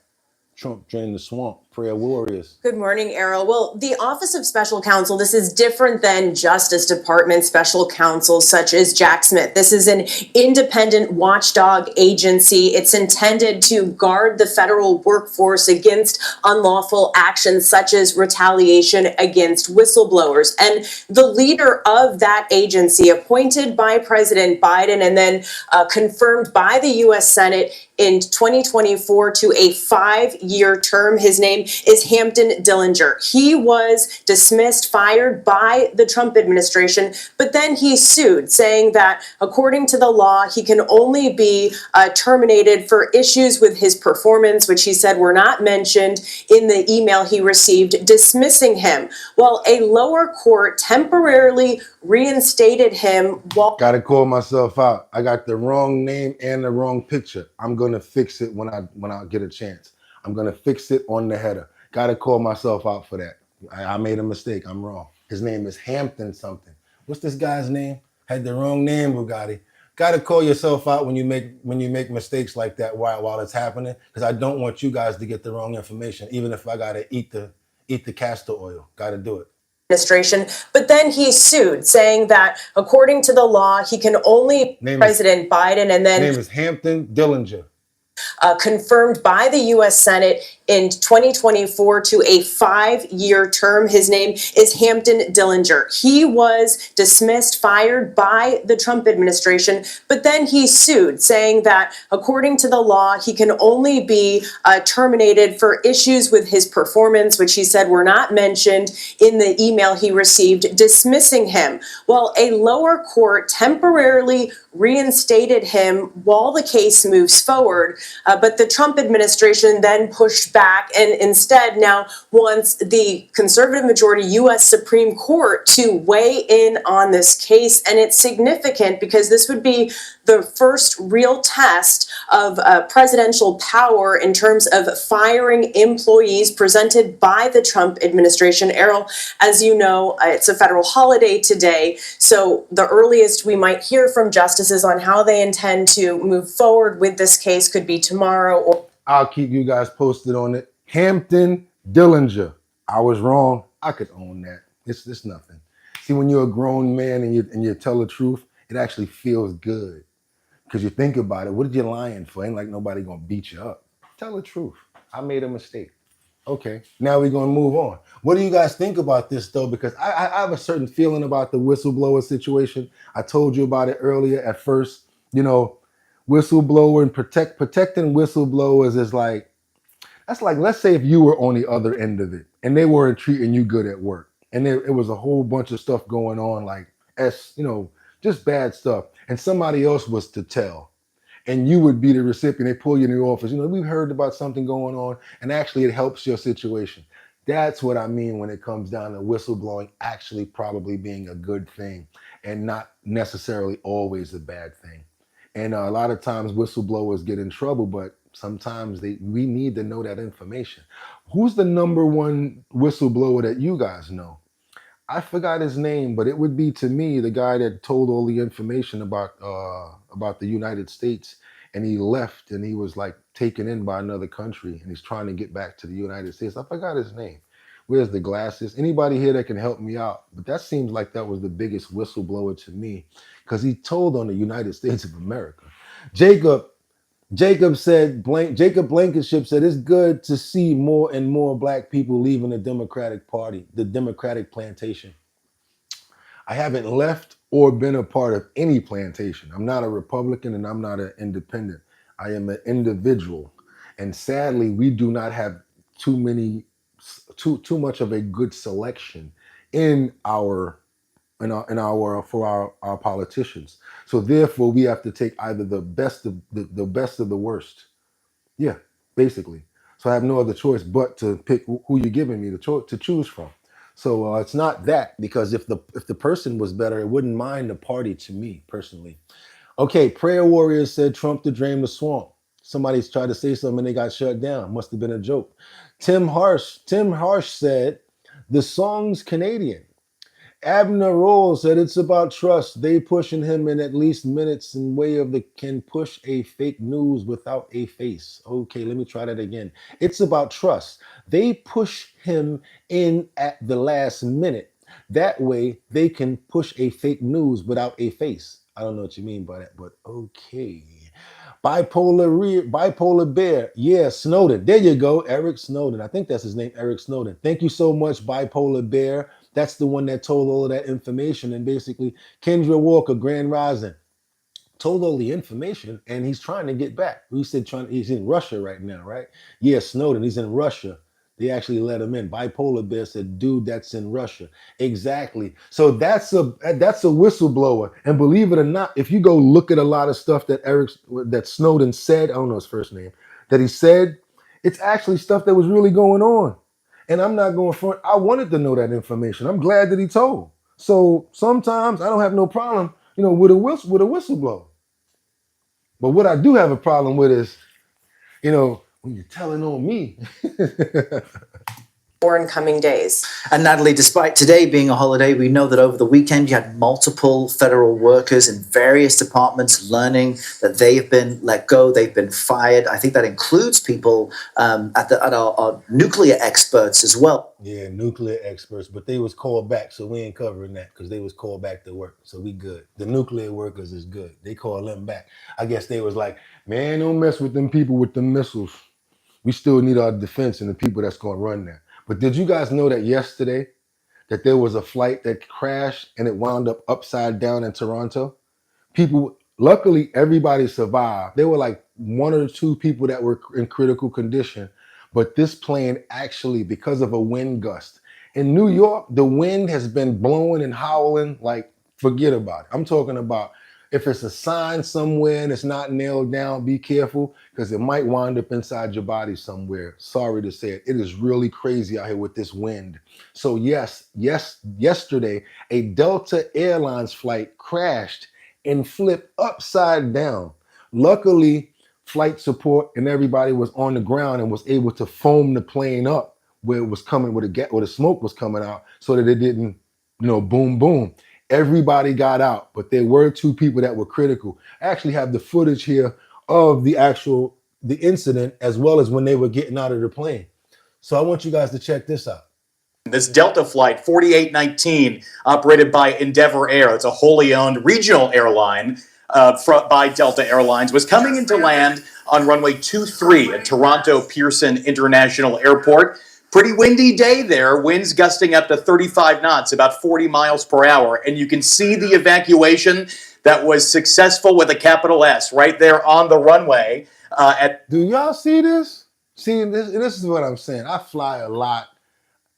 Speaker 1: Trump drained the swamp. Prayer warriors.
Speaker 13: Good morning, Errol. Well, the Office of Special Counsel, this is different than Justice Department special counsel such as Jack Smith. This is an independent watchdog agency. It's intended to guard the federal workforce against unlawful actions such as retaliation against whistleblowers. And the leader of that agency, appointed by President Biden and then confirmed by the U.S. Senate in 2024 to a 5-year term, his name is Hampton Dillinger. He was dismissed, fired by the Trump administration, but then he sued, saying that according to the law, he can only be terminated for issues with his performance, which he said were not mentioned in the email he received dismissing him. Well, a lower court temporarily reinstated him while—
Speaker 1: Gotta call myself out. I got the wrong name and the wrong picture. I'm gonna fix it when I get a chance. I'm gonna fix it on the header. Gotta call myself out for that. I made a mistake. I'm wrong. His name is Hampton something. What's this guy's name? Had the wrong name, Bugatti. Gotta call yourself out when you make mistakes like that while it's happening, because I don't want you guys to get the wrong information, even if I gotta eat the castor oil. Gotta do it.
Speaker 13: Administration, but then he sued, saying that according to the law, he can only— President Biden and then—
Speaker 1: His name is Hampton Dillinger.
Speaker 13: Confirmed by the U.S. Senate in 2024 to a 5-year term. His name is Hampton Dillinger. He was dismissed, fired by the Trump administration, but then he sued, saying that according to the law, he can only be terminated for issues with his performance, which he said were not mentioned in the email he received dismissing him. Well, a lower court temporarily reinstated him while the case moves forward, but the Trump administration then pushed back and instead now wants the conservative majority U.S. Supreme Court to weigh in on this case. And it's significant because this would be the first real test of presidential power in terms of firing employees presented by the Trump administration. Errol, as you know, it's a federal holiday today, so the earliest we might hear from justices on how they intend to move forward with this case could be tomorrow. Or
Speaker 1: I'll keep you guys posted on it. Hampton Dillinger. I was wrong. I could own that. It's nothing. See, when you're a grown man and you tell the truth, it actually feels good. Because you think about it, what are you lying for? Ain't like nobody gonna beat you up. Tell the truth. I made a mistake. Okay, now we're gonna move on. What do you guys think about this though? Because I have a certain feeling about the whistleblower situation. I told you about it earlier. At first, whistleblower and protecting whistleblowers is like, that's like, let's say if you were on the other end of it and they weren't treating you good at work, and it was a whole bunch of stuff going on, like just bad stuff, and somebody else was to tell, and you would be the recipient. They pull you in the office. We've heard about something going on, and actually it helps your situation. That's what I mean when it comes down to whistleblowing actually probably being a good thing and not necessarily always a bad thing. And a lot of times whistleblowers get in trouble, but sometimes we need to know that information. Who's the number one whistleblower that you guys know? I forgot his name, but it would be, to me, the guy that told all the information about the United States, and he left and he was like taken in by another country and he's trying to get back to the United States. I forgot his name. Where's the glasses? Anybody here that can help me out? But that seems like that was the biggest whistleblower to me, because he told on the United States of America. Jacob, Jacob Blankenship said it's good to see more and more black people leaving the Democratic Party, the Democratic plantation. I haven't left or been a part of any plantation. I'm not a Republican and I'm not an independent. I am an individual. And sadly, we do not have too much of a good selection in our for our politicians. So therefore we have to take either the best of the best of the worst. Yeah, basically. So I have no other choice but to pick who you're giving me to choose from. So it's not that, because if the person was better, it wouldn't mind the party to me personally. Okay, Prayer Warriors said Trump to drain the swamp. Somebody's tried to say something and they got shut down. Must have been a joke. Tim Harsh said the song's Canadian. Abner Rolls said it's about trust. They pushing him in at least minutes in way of the can push a fake news without a face. Okay, let me try that again. It's about trust. They push him in at the last minute. That way they can push a fake news without a face. I don't know what you mean by that, but okay. Bipolar Bear. Yeah, Snowden. There you go. Eric Snowden. I think that's his name, Eric Snowden. Thank you so much, Bipolar Bear. That's the one that told all of that information. And basically, Kendra Walker, Grand Rising, told all the information and he's trying to get back. We said he's in Russia right now, right? Yeah, Snowden, he's in Russia. They actually let him in. Bipolar Bear said, dude, that's in Russia. Exactly. So that's a whistleblower. And believe it or not, if you go look at a lot of stuff that Snowden said, I don't know his first name, that he said, it's actually stuff that was really going on. And I'm not going front. I wanted to know that information. I'm glad that he told. So sometimes I don't have no problem, with a whistleblower. But what I do have a problem with is, when you're telling on me.
Speaker 13: Or in coming days.
Speaker 12: And Natalie, despite today being a holiday, we know that over the weekend you had multiple federal workers in various departments learning that they have been let go, they've been fired. I think that includes people at our nuclear experts as well.
Speaker 1: Yeah, nuclear experts, but they was called back, so we ain't covering that because they was called back to work, so we good. The nuclear workers is good. They call them back. I guess they was like, man, don't mess with them people with the missiles. We still need our defense and the people that's going to run that. But did you guys know that yesterday that there was a flight that crashed and it wound up upside down in Toronto? Luckily, everybody survived. There were like one or two people that were in critical condition. But this plane actually, because of a wind gust. In New York, the wind has been blowing and howling like, forget about it. I'm talking about if it's a sign somewhere and it's not nailed down, be careful because it might wind up inside your body somewhere. Sorry to say it. It is really crazy out here with this wind. So yesterday, a Delta Airlines flight crashed and flipped upside down. Luckily, flight support and everybody was on the ground and was able to foam the plane up where it was coming, where the smoke was coming out so that it didn't, boom, boom. Everybody got out, but there were two people that were critical. I actually have the footage here of the incident as well as when they were getting out of the plane. So I want you guys to check this out.
Speaker 14: This Delta flight 4819, operated by Endeavor Air, it's a wholly owned regional airline by Delta Airlines, was coming into land on runway 23 at Toronto Pearson International Airport. Pretty windy day there, winds gusting up to 35 knots, about 40 miles per hour. And you can see the evacuation that was successful with a capital S right there on the runway.
Speaker 1: Do y'all see this? See, this is what I'm saying. I fly a lot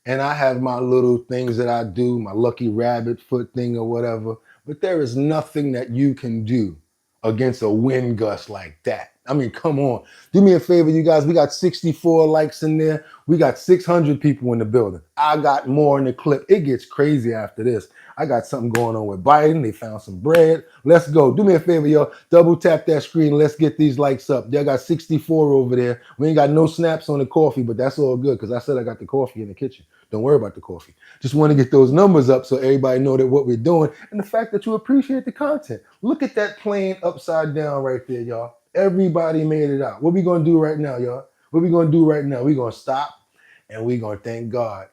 Speaker 1: and I have my little things that I do, my lucky rabbit foot thing or whatever. But there is nothing that you can do against a wind gust like that. I mean, come on. Do me a favor, you guys. We got 64 likes in there. We got 600 people in the building. I got more in the clip. It gets crazy after this. I got something going on with Biden. They found some bread. Let's go. Do me a favor, y'all. Double tap that screen. Let's get these likes up. Y'all got 64 over there. We ain't got no snaps on the coffee, but that's all good because I said I got the coffee in the kitchen. Don't worry about the coffee. Just want to get those numbers up so everybody know that what we're doing and the fact that you appreciate the content. Look at that plane upside down right there, y'all. Everybody made it out. What we going to do right now, y'all? What we going to do right now? We're going to stop and we're going to thank God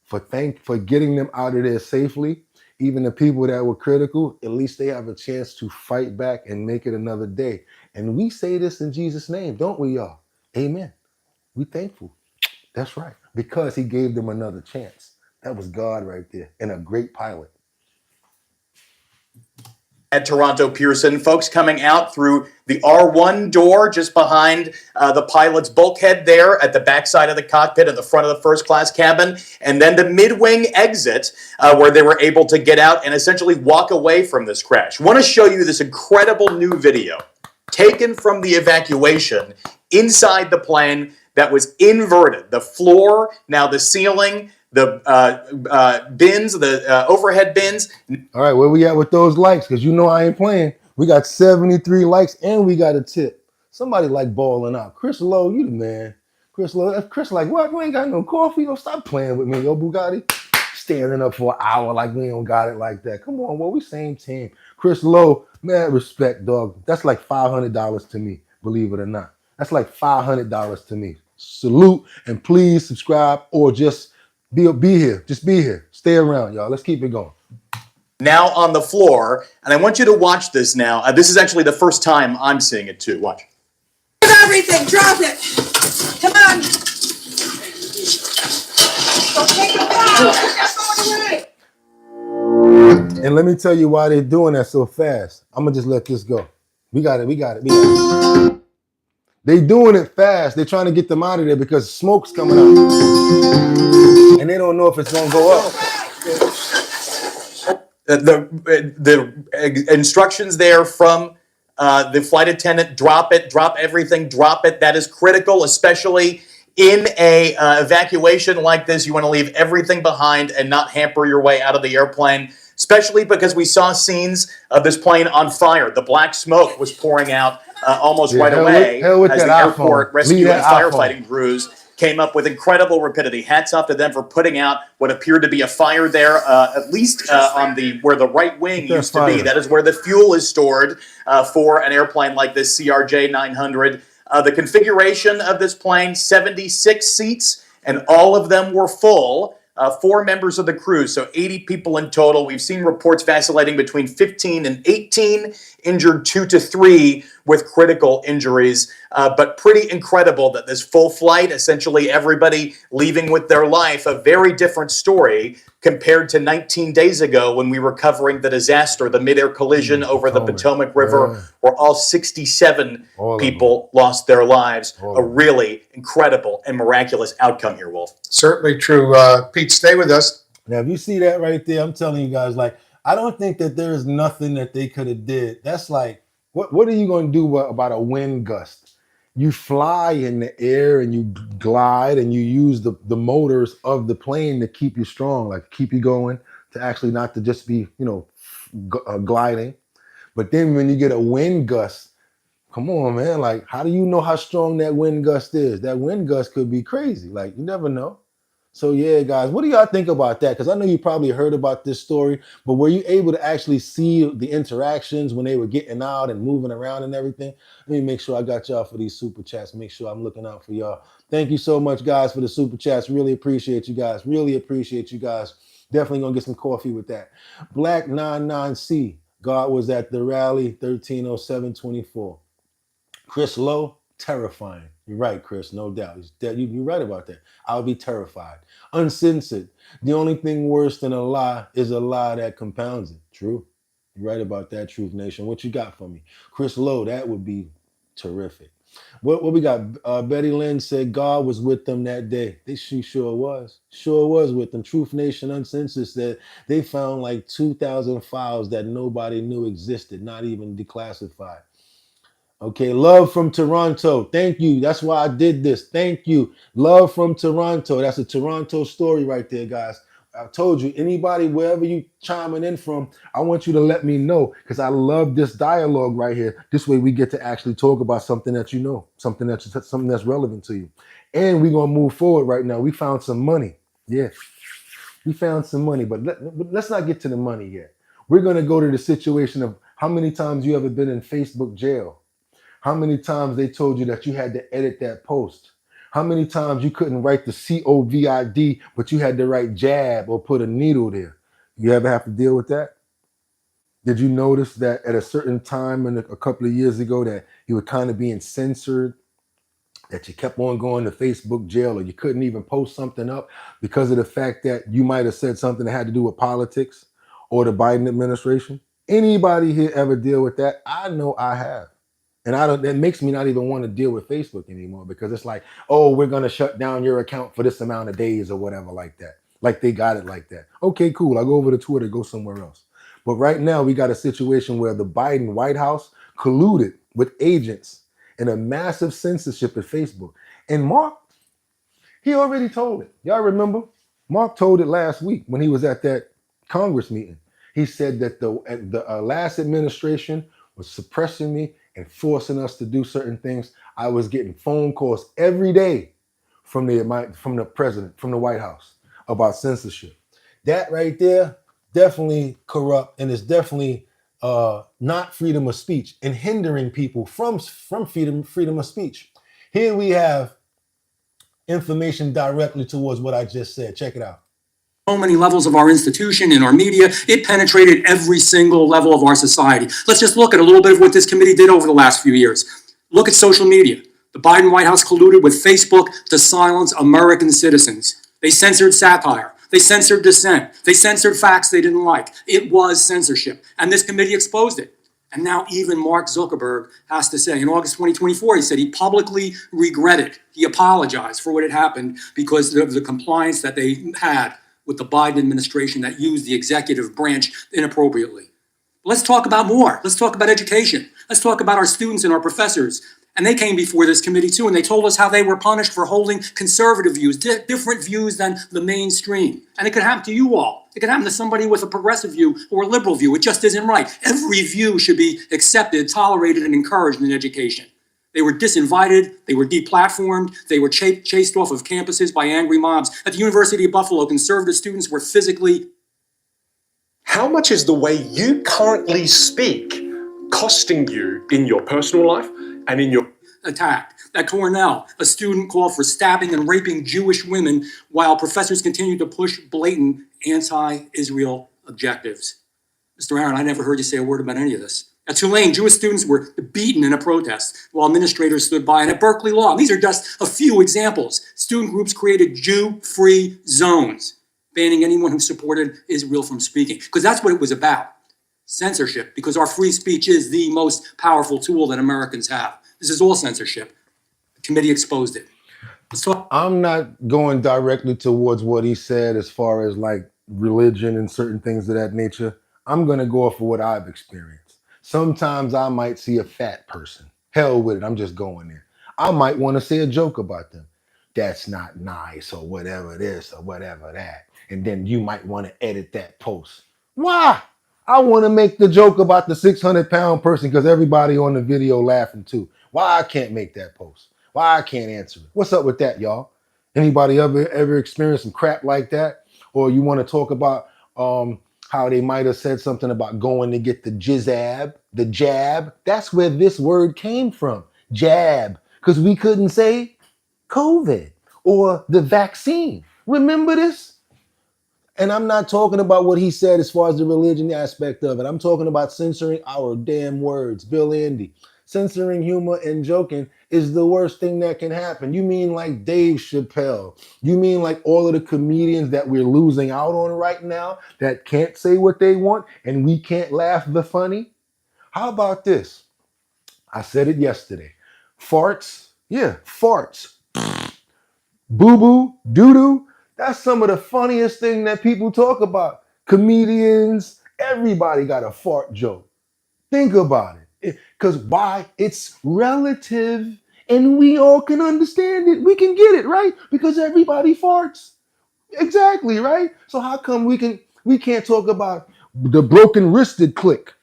Speaker 1: for getting them out of there safely. even the people that were critical, at least they have a chance to fight back and make it another day. And we say this in Jesus' name, don't we, y'all? Amen. We thankful. That's right. Because he gave them another chance. That was God right there, and a great pilot.
Speaker 14: At Toronto Pearson, folks coming out through the R1 door just behind the pilot's bulkhead there at the backside of the cockpit at the front of the first class cabin, and then the mid-wing exit where they were able to get out and essentially walk away from this crash. I want to show you this incredible new video taken from the evacuation inside the plane that was inverted. The floor, now the ceiling, the bins, the overhead bins.
Speaker 1: All right, where we at with those likes? Because you know I ain't playing. We got 73 likes and we got a tip. Somebody like balling out. Chris Lowe, you the man. Chris Lowe, Chris like, what? You ain't got no coffee? Don't stop playing with me, yo, Bugatti. Standing up for an hour like we don't got it like that. Come on, well, we same team. Chris Lowe, man, respect, dog. That's like $500 to me, believe it or not. That's like $500 to me. Salute, and please subscribe or just be here. Just be here. Stay around, y'all. Let's keep it going.
Speaker 14: Now on the floor, and I want you to watch this now. This is actually the first time I'm seeing it too. Watch.
Speaker 15: Everything, drop it. Come on. Don't take it down. It's going away.
Speaker 1: And let me tell you why they're doing that so fast. I'm gonna just let this go. We got it. They doing it fast. They're trying to get them out of there because smoke's coming out. And they don't know if it's gonna go up.
Speaker 14: The instructions there from the flight attendant, drop it, drop everything, drop it. That is critical, especially in a evacuation like this. You want to leave everything behind and not hamper your way out of the airplane, especially because we saw scenes of this plane on fire. The black smoke was pouring out almost right away as the airport rescue and firefighting crews came up with incredible rapidity. Hats off to them for putting out what appeared to be a fire there, at least on where the right wing used to be. That is where the fuel is stored for an airplane like this CRJ 900. The configuration of this plane, 76 seats, and all of them were full. 4 members of the crew, so 80 people in total. We've seen reports vacillating between 15 and 18, injured 2 to 3 with critical injuries. But pretty incredible that this full flight, essentially everybody leaving with their life, a very different story compared to 19 days ago when we were covering the disaster, the mid-air collision over the Potomac River, where all 67 people lost their lives. A really incredible and miraculous outcome here, Wolf.
Speaker 16: Certainly true. Pete, stay with us.
Speaker 1: Now, if you see that right there, I'm telling you guys, like, I don't think that there's nothing that they could have did. That's like, what are you going to do about a wind gust? You fly in the air and you glide and you use the motors of the plane to keep you strong, like keep you going, to actually not to just be, gliding. But then when you get a wind gust, come on, man, like, how do you know how strong that wind gust is? That wind gust could be crazy. Like, you never know. So yeah, guys, what do y'all think about that? Because I know you probably heard about this story, but were you able to actually see the interactions when they were getting out and moving around and everything? Let me make sure I got y'all for these super chats. Make sure I'm looking out for y'all. Thank you so much, guys, for the super chats. Really appreciate you guys. Really appreciate you guys. Definitely gonna get some coffee with that. Black 99C, God was at the rally 130724. Chris Lowe, terrifying. You're right, Chris, no doubt. You're right about that. I would be terrified. Uncensored. The only thing worse than a lie is a lie that compounds it. True. You're right about that, Truth Nation. What you got for me? Chris Lowe, that would be terrific. What we got? Betty Lynn said God was with them that day. She sure was. Sure was with them. Truth Nation Uncensored said they found like 2,000 files that nobody knew existed, not even declassified. Okay, love from Toronto. Thank you. That's why I did this. Thank you. Love from Toronto. That's a Toronto story right there, guys. I told you, anybody, wherever you chiming in from, I want you to let me know because I love this dialogue right here. This way we get to actually talk about something that you know, something that's relevant to you. And we're going to move forward right now. We found some money. Yeah, we found some money, but let's not get to the money yet. We're going to go to the situation of how many times you ever been in Facebook jail. How many times they told you that you had to edit that post? How many times you couldn't write the COVID, but you had to write jab or put a needle there? You ever have to deal with that? Did you notice that at a certain time a couple of years ago that you were kind of being censored, that you kept on going to Facebook jail, or you couldn't even post something up because of the fact that you might have said something that had to do with politics or the Biden administration? Anybody here ever deal with that? I know I have. And I don't, that makes me not even want to deal with Facebook anymore, because it's like, oh, we're going to shut down your account for this amount of days or whatever like that. Like they got it like that. Okay, cool. I'll go over to Twitter, go somewhere else. But right now we got a situation where the Biden White House colluded with agents in a massive censorship at Facebook. And Mark, he already told it. Y'all remember? Mark told it last week when he was at that Congress meeting. He said that the last administration was suppressing me and forcing us to do certain things. I was getting phone calls every day from the president, from the White House, about censorship. That right there, definitely corrupt, and it's definitely not freedom of speech and hindering people from freedom of speech. Here we have information directly towards what I just said. Check it out.
Speaker 17: So many levels of our institution and our media. It penetrated every single level of our society. Let's just look at a little bit of what this committee did over the last few years. Look at social media. The Biden White House colluded with Facebook to silence American citizens. They censored satire. They censored dissent. They censored facts they didn't like. It was censorship. And this committee exposed it. And now even Mark Zuckerberg has to say, in August 2024, he said he publicly regretted, he apologized for what had happened because of the compliance that they had with the Biden administration that used the executive branch inappropriately. Let's talk about more. Let's talk about education. Let's talk about our students and our professors. And they came before this committee too, and they told us how they were punished for holding conservative views, different views than the mainstream. And it could happen to you all. It could happen to somebody with a progressive view or a liberal view. It just isn't right. Every view should be accepted, tolerated, and encouraged in education. They were disinvited, they were deplatformed, they were chased off of campuses by angry mobs. At the University of Buffalo, conservative students were physically...
Speaker 18: How much is the way you currently speak costing you in your personal life and in your...
Speaker 17: attacked? At Cornell, a student called for stabbing and raping Jewish women while professors continued to push blatant anti-Israel objectives. Mr. Aaron, I never heard you say a word about any of this. At Tulane, Jewish students were beaten in a protest while administrators stood by. And at Berkeley Law, and these are just a few examples, student groups created Jew-free zones, banning anyone who supported Israel from speaking, because that's what it was about. Censorship, because our free speech is the most powerful tool that Americans have. This is all censorship. The committee exposed it.
Speaker 1: I'm not going directly towards what he said as far as like religion and certain things of that nature. I'm going to go off of what I've experienced. Sometimes I might see a fat person. Hell with it, I'm just going there. I might want to say a joke about them. That's not nice, or whatever this or whatever that. And then you might want to edit that post. Why? I want to make the joke about the 600-pound person because everybody on the video laughing too. Why I can't make that post? Why I can't answer it? What's up with that, y'all? Anybody ever experienced some crap like that? Or you want to talk about how they might have said something about going to get the jizzab, the jab? That's where this word came from, jab, because we couldn't say COVID or the vaccine. Remember this? And I'm not talking about what he said as far as the religion aspect of it. I'm talking about censoring our damn words. Bill Andy, censoring humor and joking is the worst thing that can happen. You mean like Dave Chappelle? You mean like all of the comedians that we're losing out on right now that can't say what they want and we can't laugh the funny? How about this? I said it yesterday. Farts. Yeah, farts. Boo-boo, doo-doo. That's some of the funniest thing that people talk about. Comedians, everybody got a fart joke. Think about it. Because why? It's relative and we all can understand it. We can get it, right? Because everybody farts. Exactly, right? So how come we can't talk about the broken wristed click?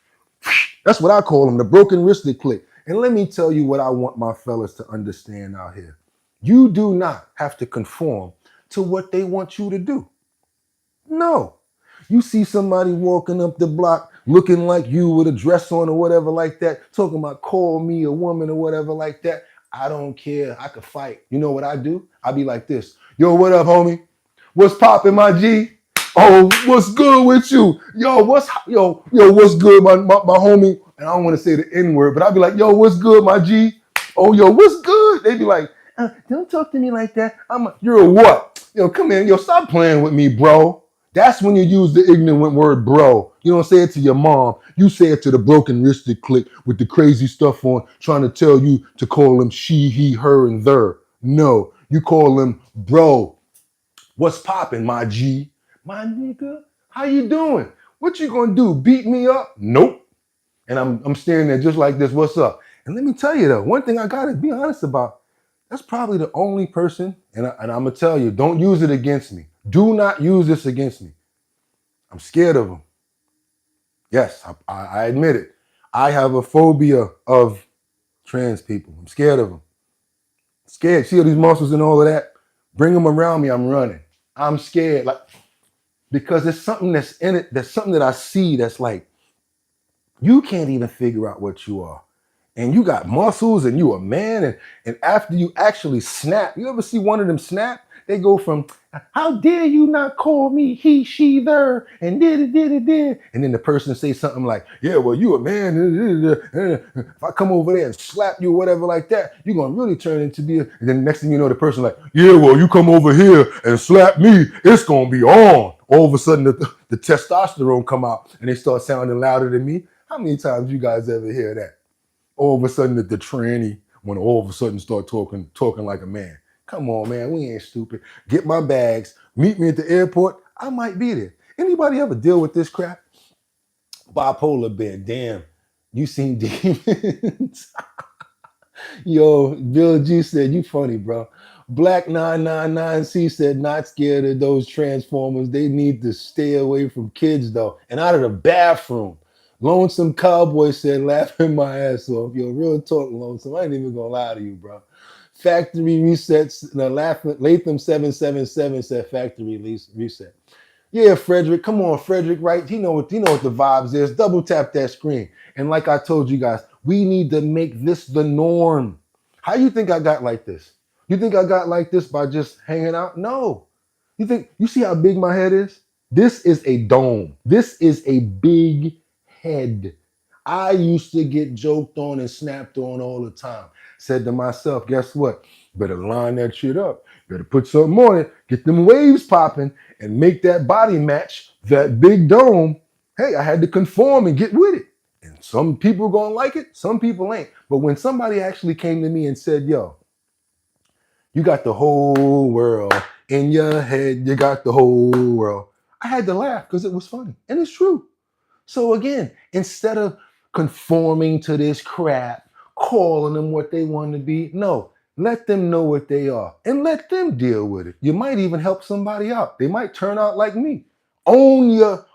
Speaker 1: That's what I call them, the broken wristed click. And let me tell you what I want my fellas to understand out here. You do not have to conform to what they want you to do. No. You see somebody walking up the block looking like you with a dress on or whatever like that, talking about call me a woman or whatever like that. I don't care. I could fight. You know what I do? I be like this. Yo, what up, homie? What's poppin', my G? Oh, what's good with you? Yo, what's good, my homie? And I don't want to say the N-word, but I'd be like, yo, what's good, my G? Oh, yo, what's good? They'd be like, don't talk to me like that. You're a what? Yo, come in. Yo, stop playing with me, bro. That's when you use the ignorant word, bro. You don't say it to your mom. You say it to the broken wristed clique with the crazy stuff on, trying to tell you to call them she, he, her, and their. No, you call them bro. What's poppin', my G? My nigga, how you doing? What you gonna do? Beat me up? Nope. And I'm standing there just like this. What's up? And let me tell you though, one thing I gotta be honest about. That's probably the only person, and I'm gonna tell you, don't use it against me. Do not use this against me. I'm scared of them. Yes, I admit it. I have a phobia of trans people. I'm scared of them. Scared. See all these muscles and all of that? Bring them around me. I'm running. I'm scared. Because there's something that's in it. There's something that I see that's like, you can't even figure out what you are. And you got muscles and you a man. And after you actually snap, you ever see one of them snap? They go from, how dare you not call me he, she, their, and did. And then the person say something like, yeah, well, you a man. If I come over there and slap you or whatever like that, you're going to really turn into be and then next thing you know, the person like, yeah, well, you come over here and slap me, it's going to be on. All of a sudden, the testosterone come out and they start sounding louder than me. How many times you guys ever hear that? All of a sudden, the tranny, when all of a sudden start talking like a man. Come on, man, we ain't stupid. Get my bags, meet me at the airport. I might be there. Anybody ever deal with this crap? Bipolar bed, damn. You seen demons? Yo, Bill G said, you funny, bro. Black 999C said, not scared of those transformers. They need to stay away from kids, though, and out of the bathroom. Lonesome Cowboy said, laughing my ass off. Yo, real talk, Lonesome. I ain't even gonna lie to you, bro. Factory resets. Latham 777 said factory reset. Yeah, Frederick, come on, Frederick, right? He know what the vibes is. Double tap that screen. And like I told you guys, we need to make this the norm. How you think I got like this? You think I got like this by just hanging out? No. You see how big my head is? This is a dome. This is a big head. I used to get joked on and snapped on all the time. Said to myself, guess what? Better line that shit up. Better put something on it, get them waves popping, and make that body match that big dome. Hey, I had to conform and get with it. And some people gonna like it, some people ain't. But when somebody actually came to me and said, yo, you got the whole world in your head, you got the whole world, I had to laugh because it was funny. And it's true. So again, instead of conforming to this crap, calling them what they want to be, no, let them know what they are and let them deal with it. You might even help somebody out. They might turn out like me. Own your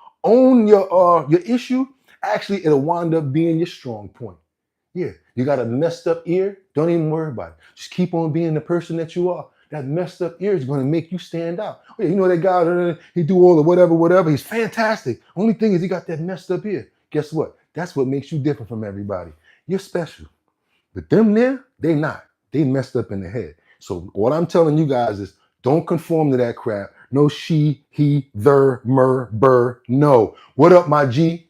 Speaker 1: issue. Actually, it'll wind up being your strong point. Yeah, you got a messed up ear. Don't even worry about it. Just keep on being the person that you are. That messed up ear is going to make you stand out. Oh, yeah, you know that guy, he do all the whatever. He's fantastic. Only thing is he got that messed up ear. Guess what? That's what makes you different from everybody. You're special. But them there, they not. They messed up in the head. So what I'm telling you guys is don't conform to that crap. No she, he, their, mer, burr, no. What up, my G?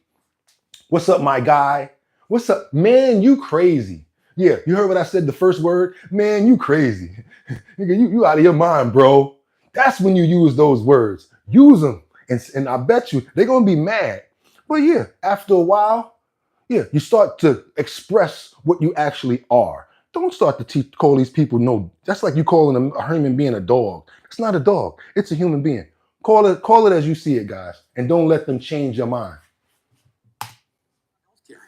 Speaker 1: What's up, my guy? What's up? Man, you crazy. Yeah, you heard what I said, the first word? Man, you crazy. you out of your mind, bro. That's when you use those words. Use them. And I bet you they're going to be mad. But yeah, after a while, yeah, you start to express what you actually are. Don't start to call these people no. That's like you calling a human being a dog. It's not a dog. It's a human being. Call it as you see it, guys. And don't let them change your mind.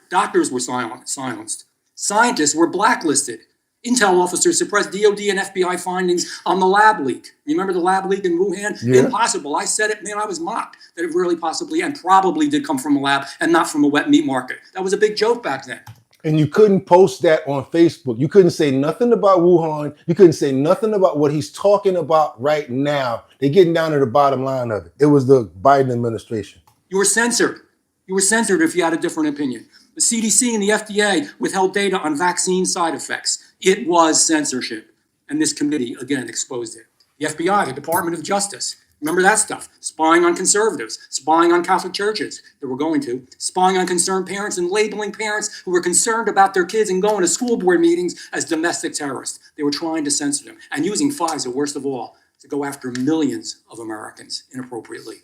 Speaker 17: Doctors were silenced. Scientists were blacklisted. Intel officers suppressed DOD and FBI findings on the lab leak. You remember the lab leak in Wuhan?
Speaker 1: Yeah.
Speaker 17: Impossible. I said it, man, I was mocked that it really possibly and probably did come from a lab and not from a wet meat market. That was a big joke back then.
Speaker 1: And you couldn't post that on Facebook. You couldn't say nothing about Wuhan. You couldn't say nothing about what he's talking about right now. They're getting down to the bottom line of it. It was the Biden administration.
Speaker 17: You were censored. You were censored if you had a different opinion. The CDC and the FDA withheld data on vaccine side effects. It was censorship. And this committee, again, exposed it. The FBI, the Department of Justice, Remember that stuff? Spying on conservatives, spying on Catholic churches that we're going to, spying on concerned parents and labeling parents who were concerned about their kids and going to school board meetings as domestic terrorists. They were trying to censor them and using FISA, worst of all, to go after millions of Americans inappropriately.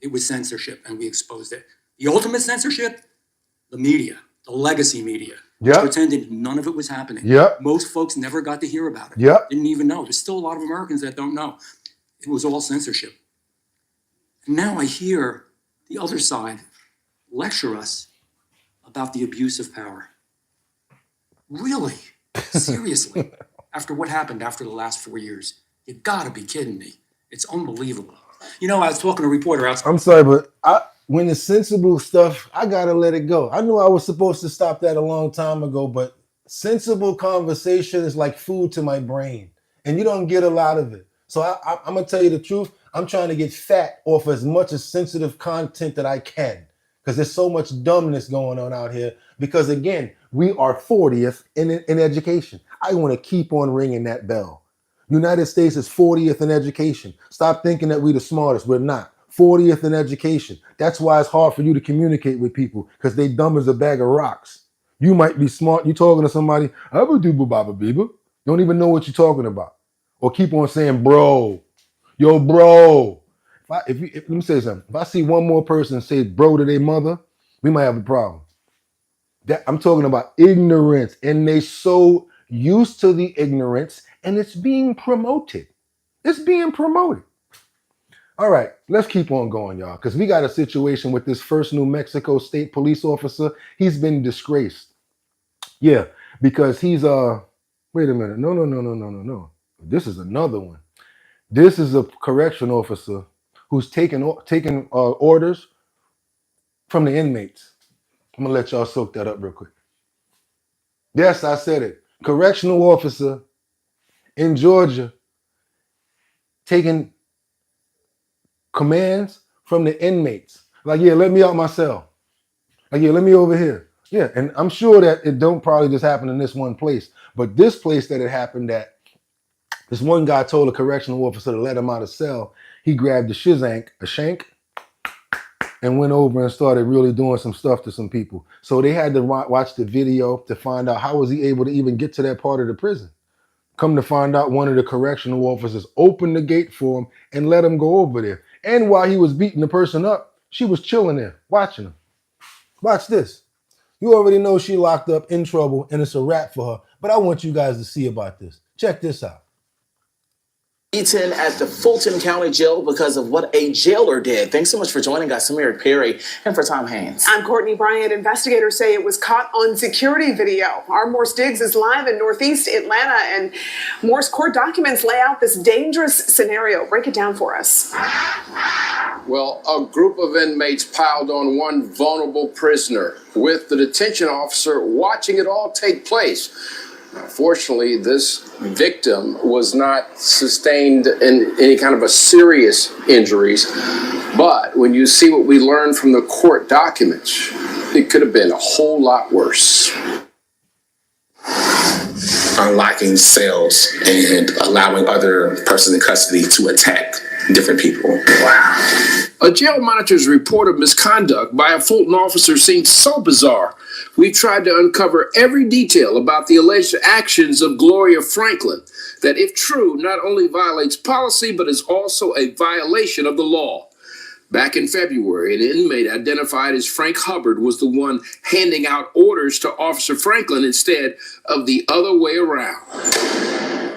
Speaker 17: It was censorship, and we exposed it. The ultimate censorship, the media, the legacy media, pretended none of it was happening. Most folks never got to hear about it. Didn't even know. There's still a lot of Americans that don't know. It was all censorship. And now I hear the other side lecture us about the abuse of power. Really? Seriously? After what happened after the last 4 years? You gotta be kidding me. It's unbelievable. You know, I was talking to a reporter outside.
Speaker 1: I'm sorry, but when it's sensible stuff, I gotta let it go. I knew I was supposed to stop that a long time ago, but sensible conversation is like food to my brain, and you don't get a lot of it. So I'm gonna tell you the truth. I'm trying to get fat off as much as sensitive content that I can, because there's so much dumbness going on out here. Because again, we are 40th in education. I want to keep on ringing that bell. United States is 40th in education. Stop thinking that we're the smartest. We're not. 40th in education. That's why it's hard for you to communicate with people, because they dumb as a bag of rocks. You might be smart. You talking to somebody, don't even know what you're talking about. Or keep on saying, bro, yo, bro. Let me say something. If I see one more person say bro to their mother, we might have a problem. I'm talking about ignorance, and they so used to the ignorance, and it's being promoted. It's being promoted. All right, let's keep on going, y'all, because we got a situation with this first New Mexico state police officer. He's been disgraced. Yeah, because he's wait a minute. No. This is another one. This is a correction officer who's taking orders from the inmates. I'm gonna let y'all soak that up real quick. Yes, I said it. Correctional officer in Georgia taking commands from the inmates. Like, yeah, let me out my cell. Like, yeah, let me over here. Yeah, and I'm sure that it don't probably just happen in this one place, but this place that it happened at, this one guy told a correctional officer to let him out of cell. He grabbed a shank, and went over and started really doing some stuff to some people. So they had to watch the video to find out how was he able to even get to that part of the prison. Come to find out, one of the correctional officers opened the gate for him and let him go over there. And while he was beating the person up, she was chilling there, watching him. Watch this. You already know she locked up, in trouble, and it's a wrap for her. But I want you guys to see about this. Check this out.
Speaker 19: Beaten at the Fulton County Jail because of what a jailer did. Thanks so much for joining us. I'm Eric Perry, and for Tom Haynes.
Speaker 20: I'm Courtney Bryant. Investigators say it was caught on security video. Our Morse Diggs is live in Northeast Atlanta, and Morse court documents lay out this dangerous scenario. Break it down for us.
Speaker 21: Well, a group of inmates piled on one vulnerable prisoner, with the detention officer watching it all take place. Fortunately, this victim was not sustained in any kind of a serious injuries. But when you see what we learned from the court documents, it could have been a whole lot worse.
Speaker 22: Unlocking cells and allowing other persons in custody to attack different people. Wow.
Speaker 21: A jail monitor's report of misconduct by a Fulton officer seemed so bizarre. We tried to uncover every detail about the alleged actions of Gloria Franklin that, if true, not only violates policy, but is also a violation of the law. Back in February, an inmate identified as Frank Hubbard was the one handing out orders to Officer Franklin instead of the other way around.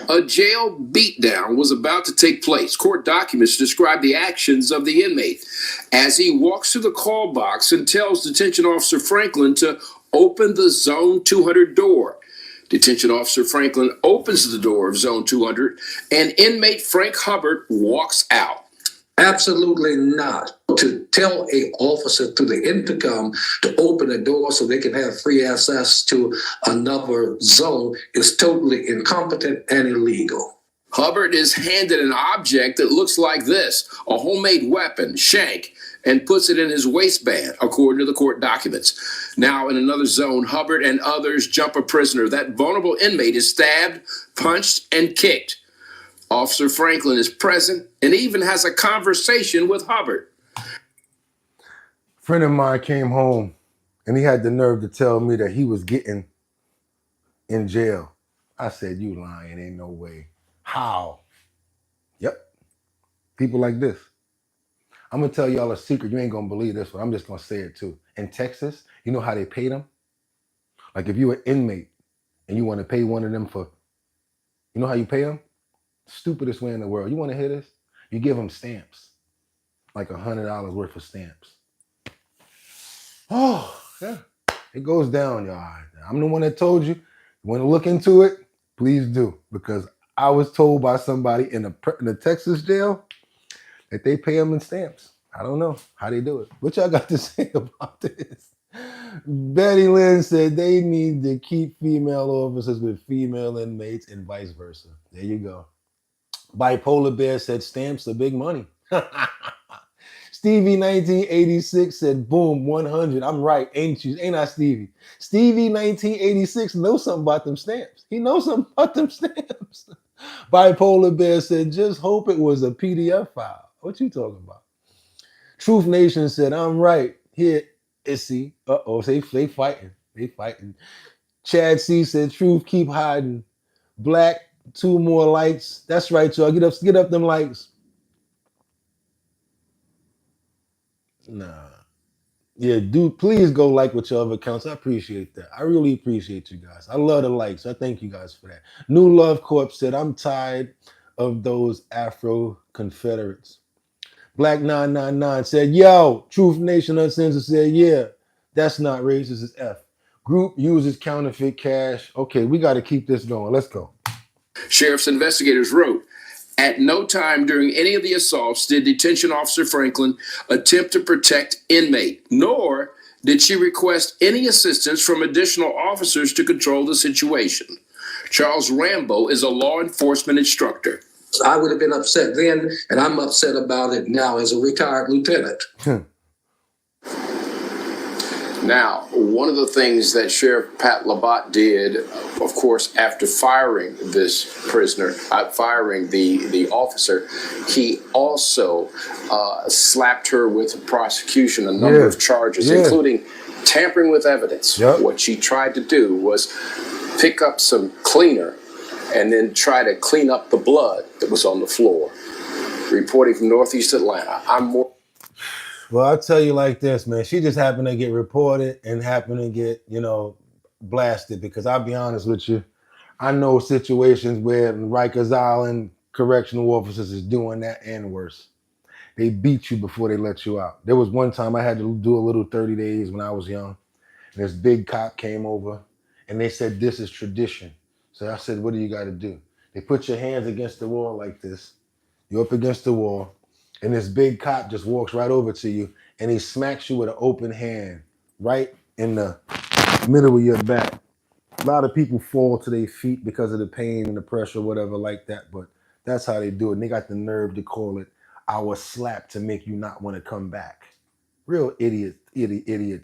Speaker 21: A jail beatdown was about to take place. Court documents describe the actions of the inmate as he walks to the call box and tells Detention Officer Franklin to open the Zone 200 door. Detention Officer Franklin opens the door of Zone 200, and inmate Frank Hubbard walks out.
Speaker 23: Absolutely not. To tell an officer through the intercom to open the door so they can have free access to another zone is totally incompetent and illegal.
Speaker 21: Hubbard is handed an object that looks like this, a homemade weapon, shank, and puts it in his waistband, according to the court documents. Now, in another zone, Hubbard and others jump a prisoner. That vulnerable inmate is stabbed, punched, and kicked. Officer Franklin is present and even has a conversation with Hubbard.
Speaker 1: Friend of mine came home and he had the nerve to tell me that he was getting in jail. I said, you lying, ain't no way. How? Yep. People like this. I'm gonna tell y'all a secret. You ain't gonna believe this one. I'm just gonna say it too. In Texas, you know how they pay them? Like if you're an inmate and you want to pay one of them for, you know how you pay them? Stupidest way in the world. You want to hear this? You give them stamps, like $100 worth of stamps. Oh, yeah. It goes down, y'all. I'm the one that told you. You want to look into it? Please do, because I was told by somebody in the Texas jail that they pay them in stamps. I don't know how they do it. What y'all got to say about this? Betty Lynn said they need to keep female officers with female inmates and vice versa. There you go. Bipolar Bear said stamps are big money. Stevie 1986 said boom 100. I'm right, ain't you? Ain't I, Stevie? Stevie 1986 knows something about them stamps. He knows something about them stamps. Bipolar Bear said just hope it was a PDF file. What you talking about? Truth Nation said I'm right. Here, Issy. Uh-oh, they fighting. They fighting. Chad C said truth keep hiding. Black 2 more likes. That's right, y'all. Get up them likes. Nah. Yeah, dude, please go like with your other accounts. I appreciate that. I really appreciate you guys. I love the likes. I thank you guys for that. New Love Corp said, I'm tired of those Afro Confederates. Black 999 said, yo, Truth Nation Uncensored said, yeah, that's not racist, it's F. Group uses counterfeit cash. Okay, we got to keep this going. Let's go.
Speaker 21: Sheriff's investigators wrote, at no time during any of the assaults did Detention Officer Franklin attempt to protect inmate, nor did she request any assistance from additional officers to control the situation. Charles Rambo is a law enforcement instructor.
Speaker 23: I would have been upset then, and I'm upset about it now as a retired lieutenant.
Speaker 21: Now, one of the things that Sheriff Pat Labat did, of course, after firing this prisoner, firing the officer, he also slapped her with prosecution, a number of charges, including tampering with evidence. What she tried to do was pick up some cleaner and then try to clean up the blood that was on the floor. Reporting from Northeast Atlanta, I'm more...
Speaker 1: Well, I'll tell you like this, man. She just happened to get reported and happened to get, blasted, because I'll be honest with you, I know situations where Rikers Island correctional officers is doing that and worse. They beat you before they let you out. There was one time I had to do a little 30 days when I was young, and this big cop came over and they said, this is tradition. So I said, what do you got to do? They put your hands against the wall like this. You're up against the wall. And this big cop just walks right over to you and he smacks you with an open hand right in the middle of your back. A lot of people fall to their feet because of the pain and the pressure, whatever like that, but that's how they do it. And they got the nerve to call it our slap to make you not want to come back. Real idiot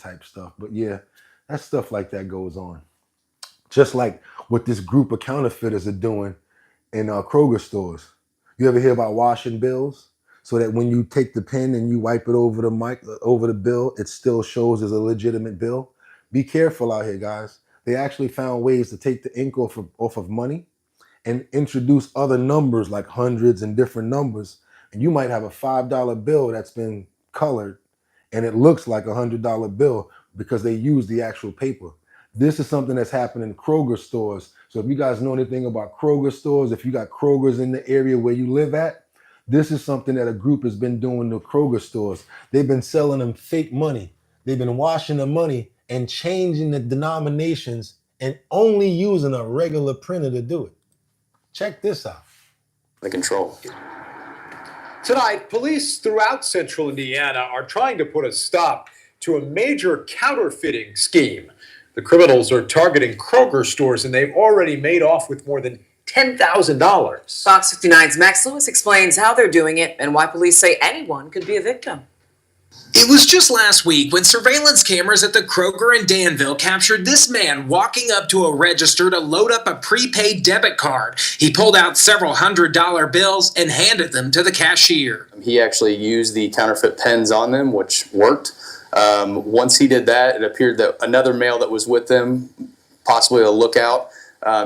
Speaker 1: type stuff. But yeah, that stuff like that goes on. Just like what this group of counterfeiters are doing in Kroger stores. You ever hear about washing bills? So that when you take the pen and you wipe it over the bill, it still shows as a legitimate bill. Be careful out here, guys. They actually found ways to take the ink off of money and introduce other numbers like hundreds and different numbers. And you might have a $5 bill that's been colored and it looks like a $100 bill because they use the actual paper. This is something that's happening in Kroger stores. So if you guys know anything about Kroger stores, if you got Krogers in the area where you live at, this is something that a group has been doing to Kroger stores. They've been selling them fake money. They've been washing the money and changing the denominations and only using a regular printer to do it. Check this out.
Speaker 6: The control.
Speaker 18: Tonight, police throughout central Indiana are trying to put a stop to a major counterfeiting scheme. The criminals are targeting Kroger stores, and they've already made off with more than $10,000.
Speaker 2: Fox 59's Max Lewis explains how they're doing it and why police say anyone could be a victim. It was just last week when surveillance cameras at the Kroger in Danville captured this man walking up to a register to load up a prepaid debit card. He pulled out several $100 bills and handed them to the cashier.
Speaker 3: He actually used the counterfeit pens on them, which worked. Once he did that, it appeared that another male that was with them, possibly a lookout,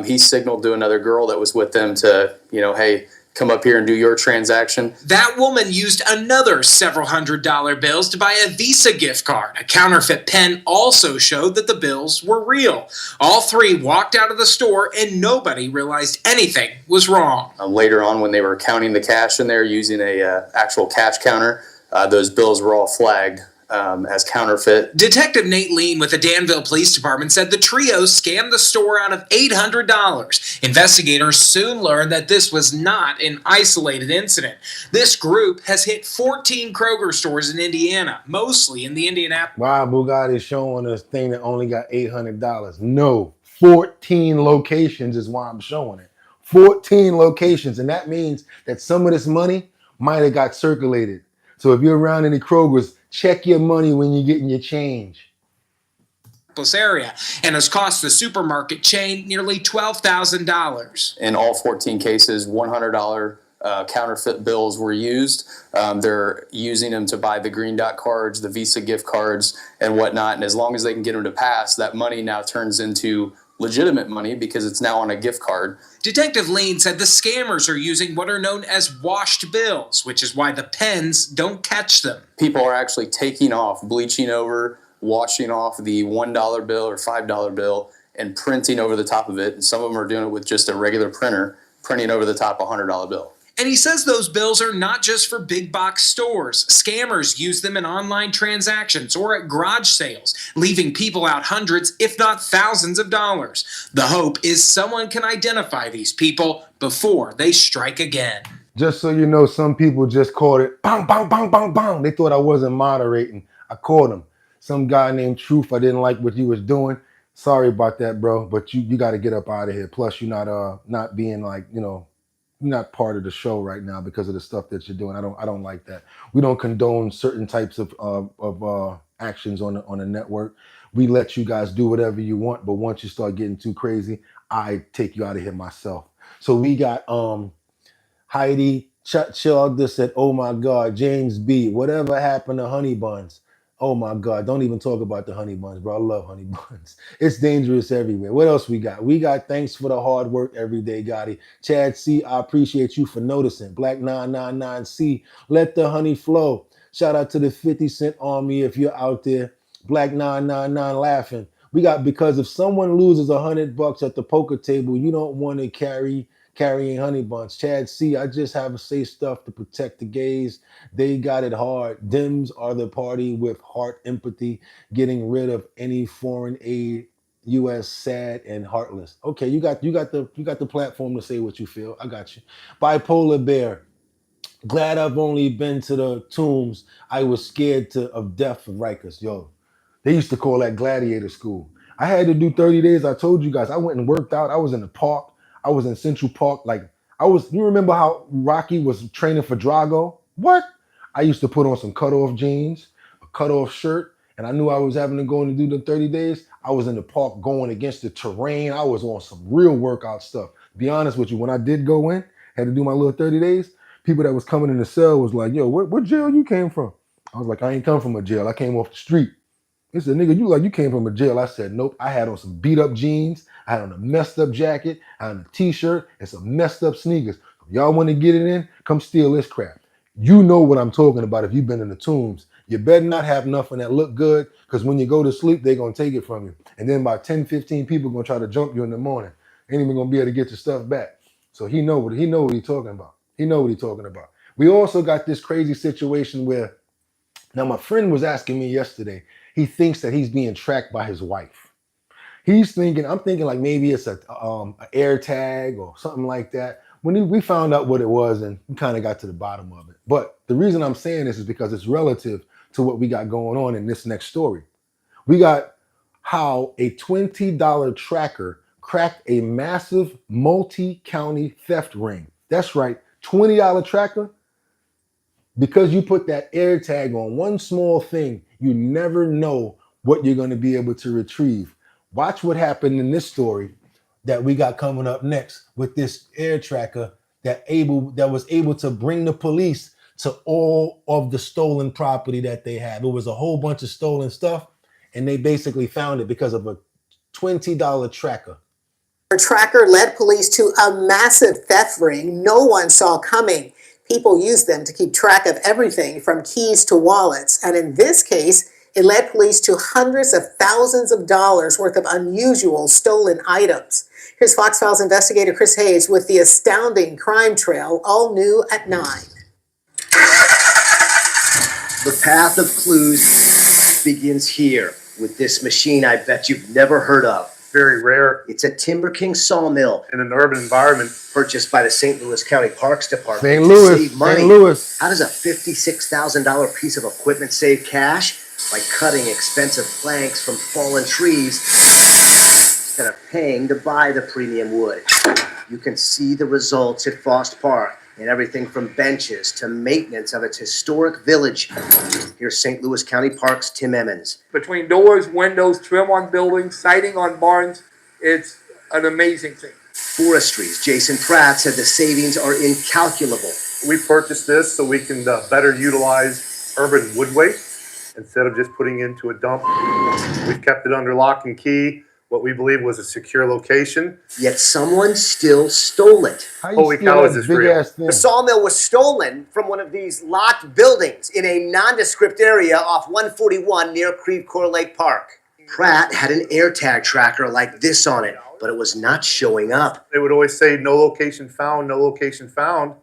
Speaker 3: he signaled to another girl that was with them to, hey, come up here and do your transaction.
Speaker 2: That woman used another several $100 bills to buy a Visa gift card. A counterfeit pen also showed that the bills were real. All three walked out of the store and nobody realized anything was wrong.
Speaker 3: Later on, when they were counting the cash in there using a actual cash counter, those bills were all flagged as counterfeit.
Speaker 2: Detective Nate Lean with the Danville Police Department said the trio scammed the store out of $800. Investigators soon learned that this was not an isolated incident. This group has hit 14 Kroger stores in Indiana, mostly in the Indianapolis.
Speaker 1: Why Bugatti is showing us thing that only got $800? No, 14 locations is why I'm showing it. 14 locations, and that means that some of this money might have got circulated. So if you're around any Krogers, check your money when you're getting your change.
Speaker 2: Area and has cost the supermarket chain nearly $12,000.
Speaker 3: In all 14 cases, $100 counterfeit bills were used. They're using them to buy the Green Dot cards, the Visa gift cards, and whatnot. And as long as they can get them to pass, that money now turns into legitimate money because it's now on a gift card.
Speaker 2: Detective Lean said the scammers are using what are known as washed bills, which is why the pens don't catch them.
Speaker 3: People are actually taking off, bleaching over, washing off the $1 bill or $5 bill and printing over the top of it. And some of them are doing it with just a regular printer, printing over the top a $100 bill.
Speaker 2: And he says those bills are not just for big box stores. Scammers use them in online transactions or at garage sales, leaving people out hundreds, if not thousands of dollars. The hope is someone can identify these people before they strike again.
Speaker 1: Just so you know, some people just called it bang, bang, bang, bang, bang. They thought I wasn't moderating. I called them. Some guy named Truth, I didn't like what you was doing. Sorry about that, bro, but you got to get up out of here. Plus, you're not being like, you're not part of the show right now because of the stuff that you're doing. I don't like that. We don't condone certain types of actions on the network. We let you guys do whatever you want, but once you start getting too crazy, I take you out of here myself. So we got Heidi Chugda said, "Oh my God, James B. Whatever happened to honey buns? Oh my God, don't even talk about the honey buns, bro. I love honey buns. It's dangerous everywhere." What else we got? We got thanks for the hard work every day, Gotti. Chad C, I appreciate you for noticing. Black 999C, let the honey flow. Shout out to the 50 Cent Army if you're out there. Black 999 laughing. We got because if someone loses $100 at the poker table, you don't want to carrying honey buns. Chad C, I just have to say stuff to protect the gays. They got it hard. Dems are the party with heart empathy, getting rid of any foreign aid. U.S. sad and heartless. Okay, you got the platform to say what you feel. I got you. Bipolar Bear. Glad I've only been to the tombs. I was scared of death for Rikers. Yo, they used to call that gladiator school. I had to do 30 days. I told you guys, I went and worked out. I was in the park. I was in Central Park. You remember how Rocky was training for Drago? What? I used to put on some cutoff jeans, a cutoff shirt, and I knew I was having to go and do the 30 days. I was in the park going against the terrain. I was on some real workout stuff. Be honest with you, when I did go in, had to do my little 30 days, people that was coming in the cell was like, "Yo, what jail you came from?" I was like, "I ain't come from a jail. I came off the street." They said, "Nigga, you came from a jail." I said, "Nope. I had on some beat up jeans. I had on a messed up jacket. I had on a t-shirt and some messed up sneakers. If y'all want to get it in, come steal this crap." You know what I'm talking about if you've been in the tombs. You better not have nothing that look good, because when you go to sleep, they're going to take it from you. And then about 10, 15 people going to try to jump you in the morning. Ain't even going to be able to get your stuff back. So he know what he's talking about. He know what he's talking about. We also got this crazy situation where, now my friend was asking me yesterday, he thinks that he's being tracked by his wife. I'm thinking like maybe it's a air tag or something like that. When we found out what it was, and we kind of got to the bottom of it. But the reason I'm saying this is because it's relative to what we got going on in this next story. We got how a $20 tracker cracked a massive multi-county theft ring. That's right, $20 tracker. Because you put that air tag on one small thing, you never know what you're going to be able to retrieve. Watch what happened in this story that we got coming up next with this air tracker that was able to bring the police to all of the stolen property that they had. There was a whole bunch of stolen stuff, and they basically found it because of a $20 tracker.
Speaker 4: Our tracker led police to a massive theft ring no one saw coming. People used them to keep track of everything from keys to wallets. And in this case, it led police to hundreds of thousands of dollars worth of unusual stolen items. Here's Fox Files investigator Chris Hayes with the astounding crime trail, all new at 9.
Speaker 5: The path of clues begins here with this machine I bet you've never heard of.
Speaker 16: Very rare
Speaker 5: It's a Timber King sawmill
Speaker 16: in an urban environment.
Speaker 5: purchased by the St. Louis County Parks Department
Speaker 1: St.
Speaker 5: to
Speaker 1: Louis,
Speaker 5: save money.
Speaker 1: St. Louis.
Speaker 5: How does a $56,000 piece of equipment save cash? By cutting expensive planks from fallen trees instead of paying to buy the premium wood. You can see the results at Faust Park in everything from benches to maintenance of its historic village. Here's St. Louis County Parks' Tim Emmons.
Speaker 8: Between doors, windows, trim on buildings, siding on barns, it's an amazing thing.
Speaker 5: Forestry's Jason Pratt said the savings are incalculable.
Speaker 16: We purchased this so we can better utilize urban wood waste instead of just putting into a dump. We've kept it under lock and key, what we believe was a secure location.
Speaker 5: Yet someone still stole it.
Speaker 16: Holy cow, is this real?
Speaker 5: The sawmill was stolen from one of these locked buildings in a nondescript area off 141 near Creve Coeur Lake Park. Pratt had an AirTag tracker like this on it, but it was not showing up.
Speaker 16: They would always say, no location found, no location found.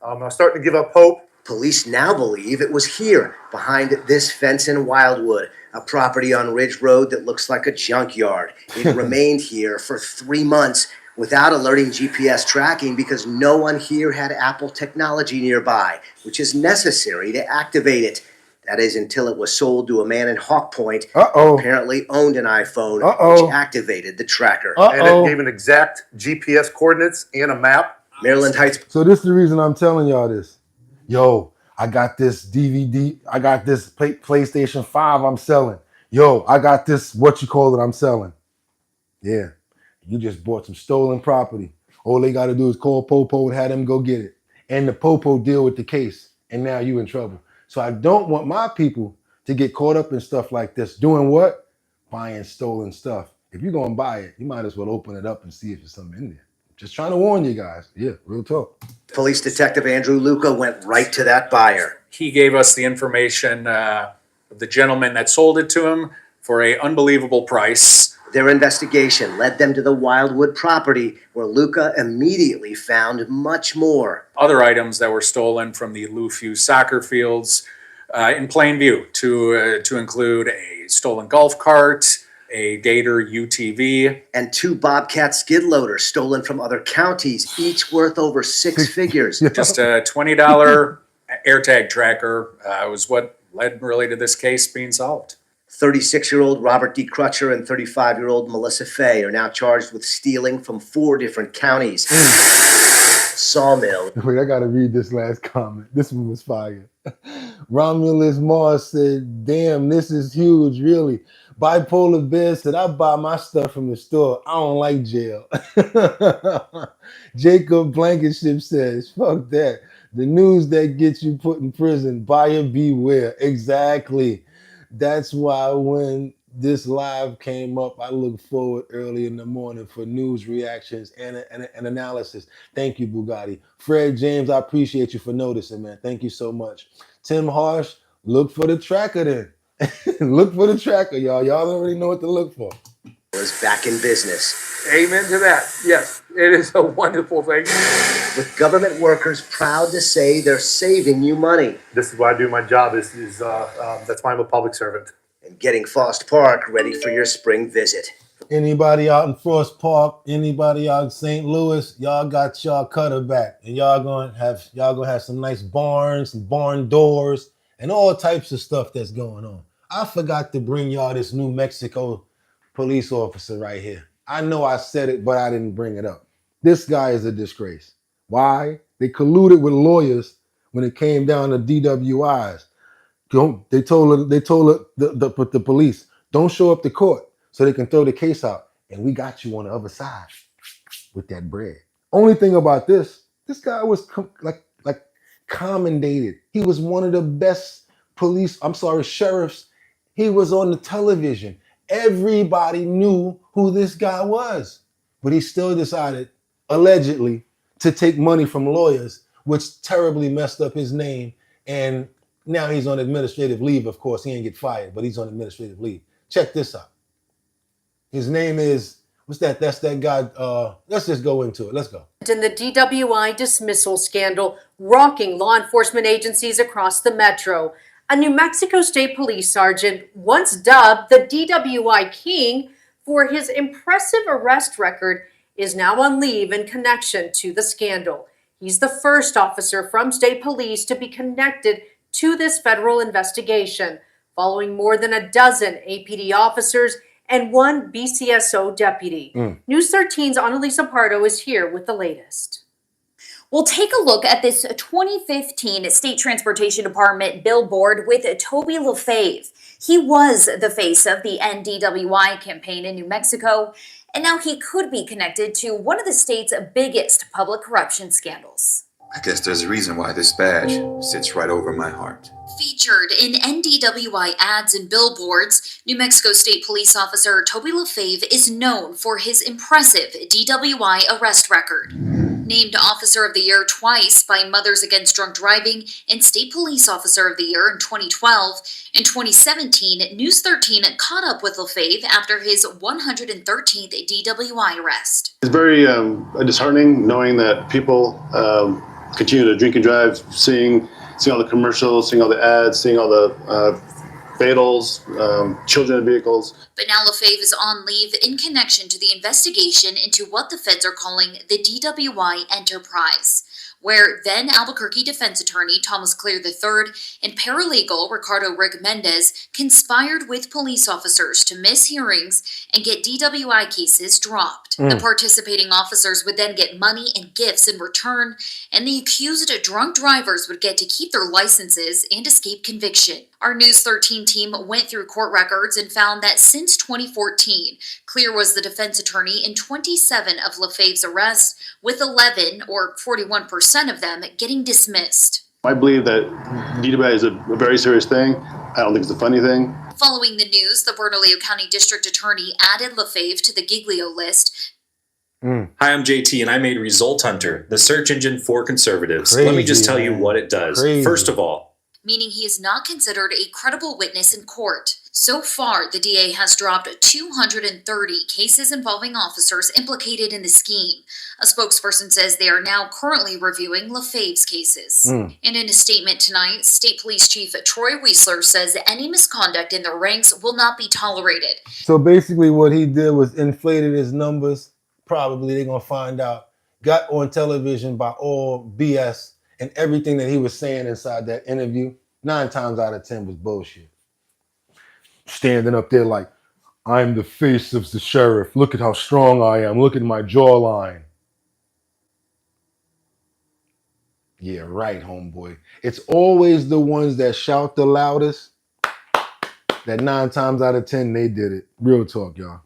Speaker 16: I was starting to give up hope.
Speaker 5: Police now believe it was here, behind this fence in Wildwood, a property on Ridge Road that looks like a junkyard. It remained here for 3 months without alerting GPS tracking because no one here had Apple technology nearby, which is necessary to activate it. That is until it was sold to a man in Hawk Point who apparently owned an iPhone, which activated the tracker.
Speaker 16: And it gave an exact GPS coordinates and a map.
Speaker 5: Maryland Heights.
Speaker 1: So this is the reason I'm telling y'all this. Yo, I got this DVD. I got this PlayStation 5 I'm selling. Yo, I got this, I'm selling. Yeah, you just bought some stolen property. All they got to do is call Popo and have them go get it. And the Popo deal with the case. And now you in trouble. So I don't want my people to get caught up in stuff like this. Doing what? Buying stolen stuff. If you're going to buy it, you might as well open it up and see if there's something in there. Just trying to warn you guys. Yeah, real talk.
Speaker 5: Police Detective Andrew Luca went right to that buyer.
Speaker 14: He gave us the information of the gentleman that sold it to him for an unbelievable price.
Speaker 5: Their investigation led them to the Wildwood property, where Luca immediately found much more.
Speaker 14: Other items that were stolen from the Loup-Few soccer fields in plain view, to include a stolen golf cart, a Gator UTV,
Speaker 5: and 2 Bobcat skid loaders stolen from other counties, each worth over 6 figures.
Speaker 14: Just a $20 AirTag tracker was what led really to this case being solved.
Speaker 5: 36-year-old Robert D. Crutcher and 35-year-old Melissa Fay are now charged with stealing from 4 different counties. Sawmill.
Speaker 1: Wait, I gotta read this last comment. This one was fire. Romulus Mars said, damn, this is huge, really. Bipolar Bear said, I buy my stuff from the store. I don't like jail. Jacob Blankenship says, fuck that. The news that gets you put in prison, buyer beware. Exactly. That's why when this live came up, I looked forward early in the morning for news reactions and analysis. Thank you, Bugatti. Fred James, I appreciate you for noticing, man. Thank you so much. Tim Harsh, look for the tracker then. Look for the tracker, y'all. Y'all already know what to look for.
Speaker 5: Was back in business.
Speaker 8: Amen to that. Yes, it is a wonderful thing.
Speaker 5: With government workers proud to say they're saving you money.
Speaker 16: This is why I do my job. That's why I'm a public servant.
Speaker 5: And getting Faust Park ready for your spring visit.
Speaker 1: Anybody out in Faust Park, anybody out in St. Louis, y'all got y'all cutter back. And y'all gonna have some nice barns, some barn doors, and all types of stuff that's going on. I forgot to bring y'all this New Mexico police officer right here. I know I said it, but I didn't bring it up. This guy is a disgrace. Why? They colluded with lawyers when it came down to DWIs. They told the police, don't show up to court so they can throw the case out. And we got you on the other side with that bread. Only thing about this guy was commendated. He was one of the best sheriffs. He was on the television. Everybody knew who this guy was. But he still decided, allegedly, to take money from lawyers, which terribly messed up his name. And now he's on administrative leave, of course. He ain't get fired, but he's on administrative leave. Check this out. His name is, what's that? That's that guy. Let's just go into it. Let's go.
Speaker 7: In the DWI dismissal scandal rocking law enforcement agencies across the metro, a New Mexico State Police sergeant, once dubbed the DWI King for his impressive arrest record, is now on leave in connection to the scandal. He's the first officer from state police to be connected to this federal investigation, following more than a dozen APD officers and one BCSO deputy. News 13's Annalisa Pardo is here with the latest.
Speaker 9: We'll take a look at this 2015 State Transportation Department billboard with Toby LaFave. He was the face of the NDWI campaign in New Mexico, and now he could be connected to one of the state's biggest public corruption scandals.
Speaker 10: I guess there's a reason why this badge sits right over my heart.
Speaker 9: Featured in NDWI ads and billboards, New Mexico State Police Officer Toby LaFave is known for his impressive DWI arrest record. Named Officer of the Year twice by Mothers Against Drunk Driving and State Police Officer of the Year in 2012, in 2017, News 13 caught up with LaFave after his 113th DWI arrest.
Speaker 24: It's very disheartening knowing that people continue to drink and drive, seeing all the commercials, seeing all the ads, seeing all the fatals, children in vehicles.
Speaker 9: But now LaFave is on leave in connection to the investigation into what the feds are calling the DWI enterprise, where then Albuquerque defense attorney Thomas Clear III and paralegal Ricardo Rick Mendez conspired with police officers to miss hearings and get DWI cases dropped. The participating officers would then get money and gifts in return, and the accused drunk drivers would get to keep their licenses and escape conviction. Our News 13 team went through court records and found that since 2014, Clear was the defense attorney in 27 of LaFave's arrests, with 11, or 41% of them, getting dismissed.
Speaker 24: I believe that DWI is a very serious thing. I don't think it's a funny thing.
Speaker 9: Following the news, the Bernalillo County District Attorney added LaFave to the Giglio list.
Speaker 25: Hi, I'm JT, and I made Result Hunter, the search engine for conservatives.
Speaker 1: Crazy,
Speaker 25: Let me just tell you what it does.
Speaker 1: Crazy.
Speaker 25: First of all,
Speaker 9: Meaning he is not considered a credible witness in court. So far, the DA has dropped 230 cases involving officers implicated in the scheme. A spokesperson says they are now currently reviewing LaFave's cases. And in a statement tonight, State Police Chief Troy Weisler says any misconduct in their ranks will not be tolerated.
Speaker 1: So basically what he did was inflated his numbers. Probably they're going to find out. Got on television by all BS, and everything that he was saying inside that interview, 9 times out of 10 was bullshit. Standing up there like, I'm the face of the sheriff. Look at how strong I am. Look at my jawline. Yeah, right, homeboy. It's always the ones that shout the loudest that 9 times out of 10, they did it. Real talk, y'all.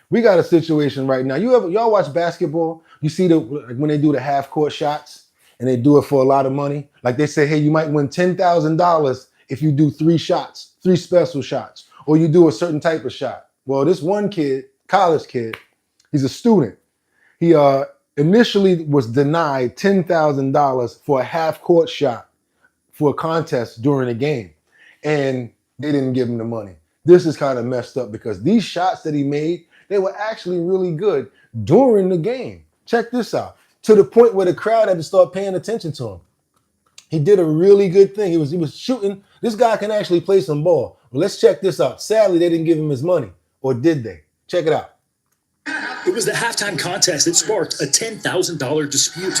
Speaker 1: We got a situation right now. Y'all watch basketball? You see when they do the half court shots and they do it for a lot of money? Like they say, hey, you might win $10,000 if you do 3 shots, 3 special shots, or you do a certain type of shot. Well, this one kid, college kid, he's a student. He initially was denied $10,000 for a half court shot for a contest during a game, and they didn't give him the money. This is kind of messed up because these shots that he made, they were actually really good during the game. Check this out. To the point where the crowd had to start paying attention to him. He did a really good thing. He was shooting. This guy can actually play some ball. Well, let's check this out. Sadly, they didn't give him his money. Or did they? Check it out.
Speaker 26: It was the halftime contest that sparked a $10,000 dispute.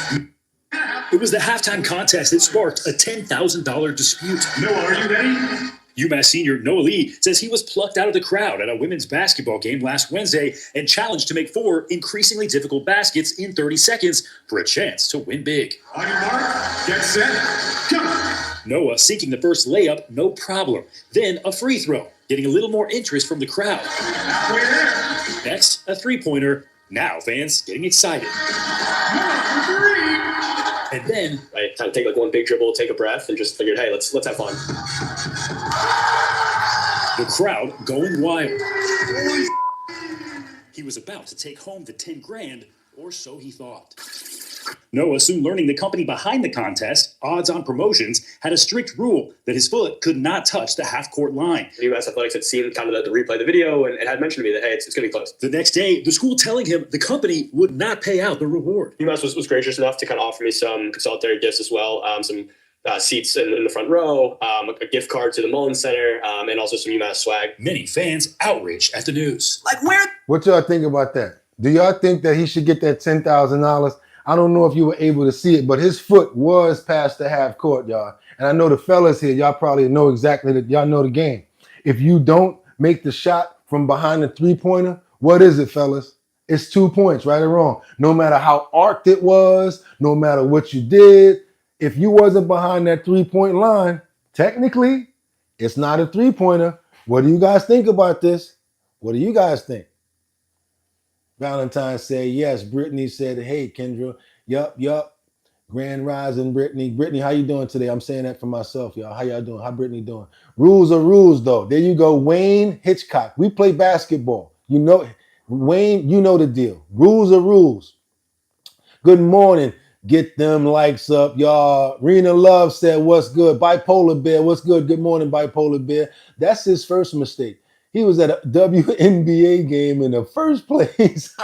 Speaker 26: It was the halftime contest that sparked a $10,000 dispute.
Speaker 27: Noah, are you ready?
Speaker 26: UMass senior Noah Lee says he was plucked out of the crowd at a women's basketball game last Wednesday and challenged to make 4 increasingly difficult baskets in 30 seconds for a chance to win big.
Speaker 11: On your mark, get set, go!
Speaker 26: Noah seeking the first layup, no problem. Then a free throw, getting a little more interest from the crowd.
Speaker 11: Halfway there.
Speaker 26: Next, a three-pointer. Now fans getting excited. And then
Speaker 6: I kind of take like one big dribble, take a breath, and just figured, hey, let's have fun.
Speaker 26: The crowd going wild. He was about to take home the 10 grand, or so he thought. Noah soon learning the company behind the contest, Odds On Promotions, had a strict rule that his foot could not touch the half-court line.
Speaker 6: UMass Athletics had seen kind of the replay of the video and had mentioned to me that, hey, it's going to be close.
Speaker 26: The next day, the school telling him the company would not pay out the reward.
Speaker 6: UMass was gracious enough to kind of offer me some consolidatory gifts as well, some seats in the front row, a gift card to the Mullins Center, and also some UMass swag.
Speaker 26: Many fans outraged at the news.
Speaker 6: Like, where?
Speaker 1: What y'all think about that? Do y'all think that he should get that $10,000? I don't know if you were able to see it, but his foot was past the half court, y'all. And I know the fellas here, y'all probably know exactly that. Y'all know the game. If you don't make the shot from behind the three-pointer, what is it, fellas? It's 2 points, right or wrong. No matter how arced it was, no matter what you did, if you wasn't behind that three-point line, technically, it's not a three-pointer. What do you guys think about this? What do you guys think? Valentine said yes. Brittany said, hey, Kendra. Yup. Grand Rising, Brittany. Brittany, how you doing today? I'm saying that for myself, y'all. How y'all doing? How Brittany doing? Rules are rules, though. There you go. Wayne Hitchcock. We play basketball. You know, Wayne, you know the deal. Rules are rules. Good morning. Get them likes up, y'all. Rena Love said, what's good? Bipolar Bear, what's good? Good morning, Bipolar Bear. That's his first mistake. He was at a WNBA game in the first place.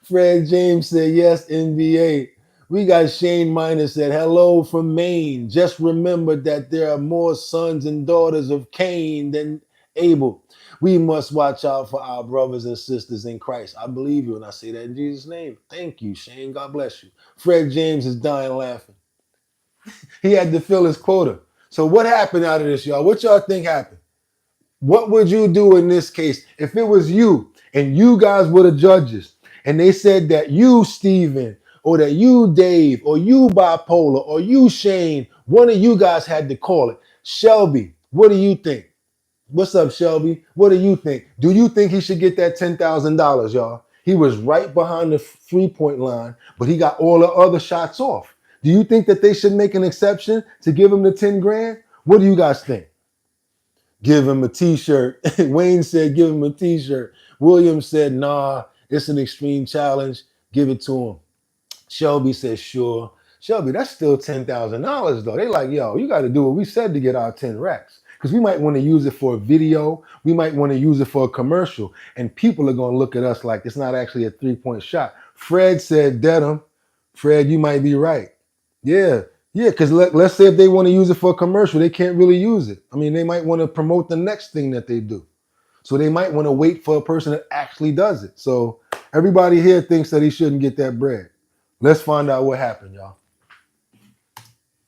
Speaker 1: Fred James said, yes, NBA. We got Shane Miner said, hello from Maine. Just remember that there are more sons and daughters of Cain than Abel. We must watch out for our brothers and sisters in Christ. I believe you, and I say that in Jesus' name. Thank you, Shane. God bless you. Fred James is dying laughing. He had to fill his quota. So what happened out of this, y'all? What y'all think happened? What would you do in this case if it was you and you guys were the judges and they said that you, Steven, or that you, Dave, or you, Bipolar, or you, Shane, one of you guys had to call it? Shelby, what do you think? What's up, Shelby? What do you think? Do you think he should get that $10,000, y'all? He was right behind the three-point line, but he got all the other shots off. Do you think that they should make an exception to give him the 10 grand? What do you guys think? Give him a t-shirt. Wayne said, give him a t-shirt. William said, nah, it's an extreme challenge. Give it to him. Shelby said, sure. Shelby, that's still $10,000 though. They like, yo, you got to do what we said to get our 10 racks. Because we might want to use it for a video. We might want to use it for a commercial. And people are going to look at us like it's not actually a three-point shot. Fred said, Dedham. Fred, you might be right. Yeah, because let's say if they want to use it for a commercial, they can't really use it. I mean, they might want to promote the next thing that they do. So they might want to wait for a person that actually does it. So everybody here thinks that he shouldn't get that bread. Let's find out what happened, y'all.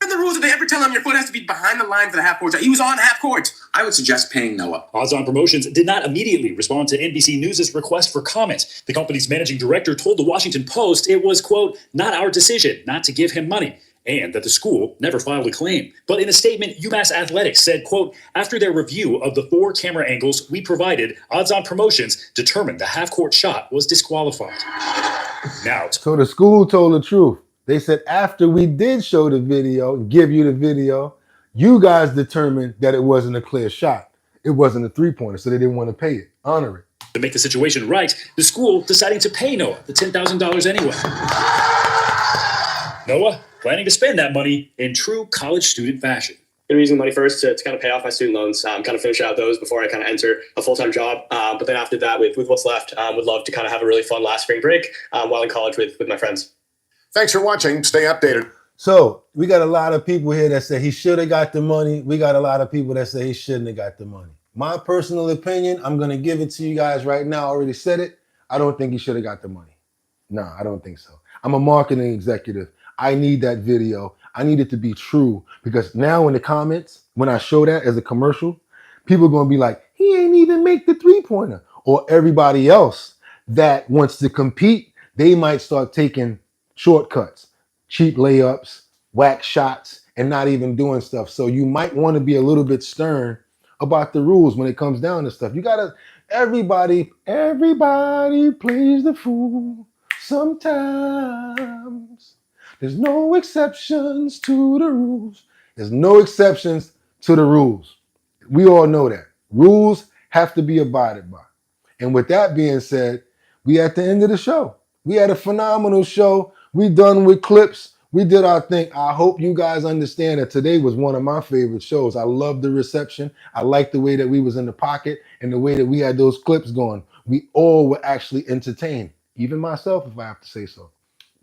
Speaker 12: The rules, if they ever tell him your foot has to be behind the line for the half court, he was on half court.
Speaker 10: I would suggest paying Noah.
Speaker 26: Odds On Promotions did not immediately respond to NBC News' request for comment. The company's managing director told the Washington Post it was, quote, not our decision not to give him money, and that the school never filed a claim. But in a statement, UMass Athletics said, quote, after their review of the 4 camera angles we provided, Odds On Promotions determined the half-court shot was disqualified. Now,
Speaker 1: so the school told the truth. They said after we did show the video, give you the video, you guys determined that it wasn't a clear shot. It wasn't a three-pointer, so they didn't want to pay it. Honor it.
Speaker 26: To make the situation right, the school deciding to pay Noah the $10,000 anyway. Noah planning to spend that money in true college student fashion.
Speaker 6: Going to be using money first to kind of pay off my student loans, kind of finish out those before I kind of enter a full-time job. But then after that, with what's left, would love to kind of have a really fun last spring break while in college with my friends.
Speaker 13: Thanks for watching. Stay updated.
Speaker 1: So we got a lot of people here that say he should have got the money. We got a lot of people that say he shouldn't have got the money. My personal opinion, I'm going to give it to you guys right now. I already said it. I don't think he should have got the money. No, I don't think so. I'm a marketing executive. I need that video. I need it to be true because now in the comments, when I show that as a commercial, people are going to be like, he ain't even make the 3-pointer. Or everybody else that wants to compete, they might start taking shortcuts, cheap layups, whack shots, and not even doing stuff. So you might want to be a little bit stern about the rules when it comes down to stuff. You gotta, everybody plays the fool sometimes. There's no exceptions to the rules. There's no exceptions to the rules. We all know that. Rules have to be abided by. And with that being said, we at the end of the show. We had a phenomenal show. We done with clips. We did our thing. I hope you guys understand that today was one of my favorite shows. I love the reception. I like the way that we was in the pocket and the way that we had those clips going. We all were actually entertained, even myself, if I have to say so.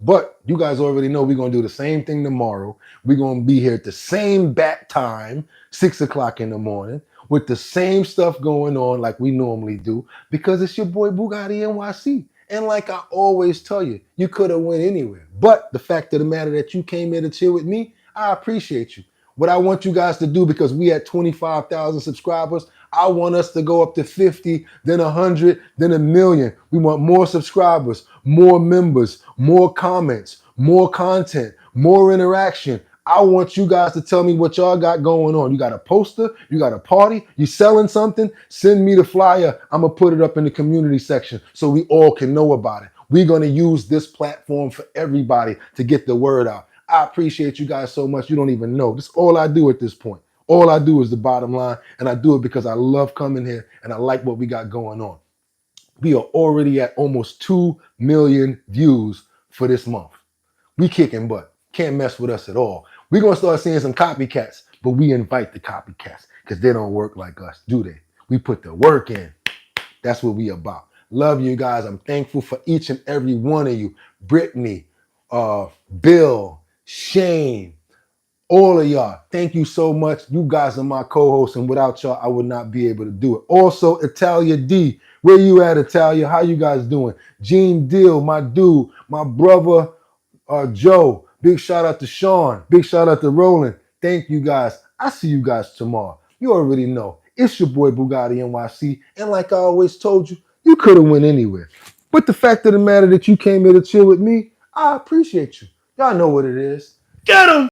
Speaker 1: But you guys already know we're going to do the same thing tomorrow. We're going to be here at the same bat time, 6 o'clock in the morning, with the same stuff going on like we normally do, because it's your boy Bugatti NYC. And like I always tell you, you could have went anywhere. But the fact of the matter that you came here to chill with me, I appreciate you. What I want you guys to do, because we at 25,000 subscribers, I want us to go up to 50, then 100, then 1 million. We want more subscribers, more members, more comments, more content, more interaction. I want you guys to tell me what y'all got going on. You got a poster, you got a party, you selling something, send me the flyer. I'm going to put it up in the community section so we all can know about it. We're going to use this platform for everybody to get the word out. I appreciate you guys so much. You don't even know. This is all I do at this point. All I do is the bottom line, and I do it because I love coming here and I like what we got going on. We are already at almost 2 million views for this month. We kicking butt. Can't mess with us at all. We're going to start seeing some copycats, but we invite the copycats because they don't work like us, do they? We put the work in. That's what we about. Love you guys. I'm thankful for each and every one of you. Brittany, Bill, Shane, all of y'all. Thank you so much. You guys are my co-hosts, and without y'all, I would not be able to do it. Also, Italia D. Where you at, Italia? How you guys doing? Gene Deal, my dude, my brother, Joe. Big shout out to Sean. Big shout out to Roland. Thank you guys. I see you guys tomorrow. You already know. It's your boy Bugatti NYC. And like I always told you, you could have went anywhere. But the fact of the matter that you came here to chill with me, I appreciate you. Y'all know what it is. Get 'em!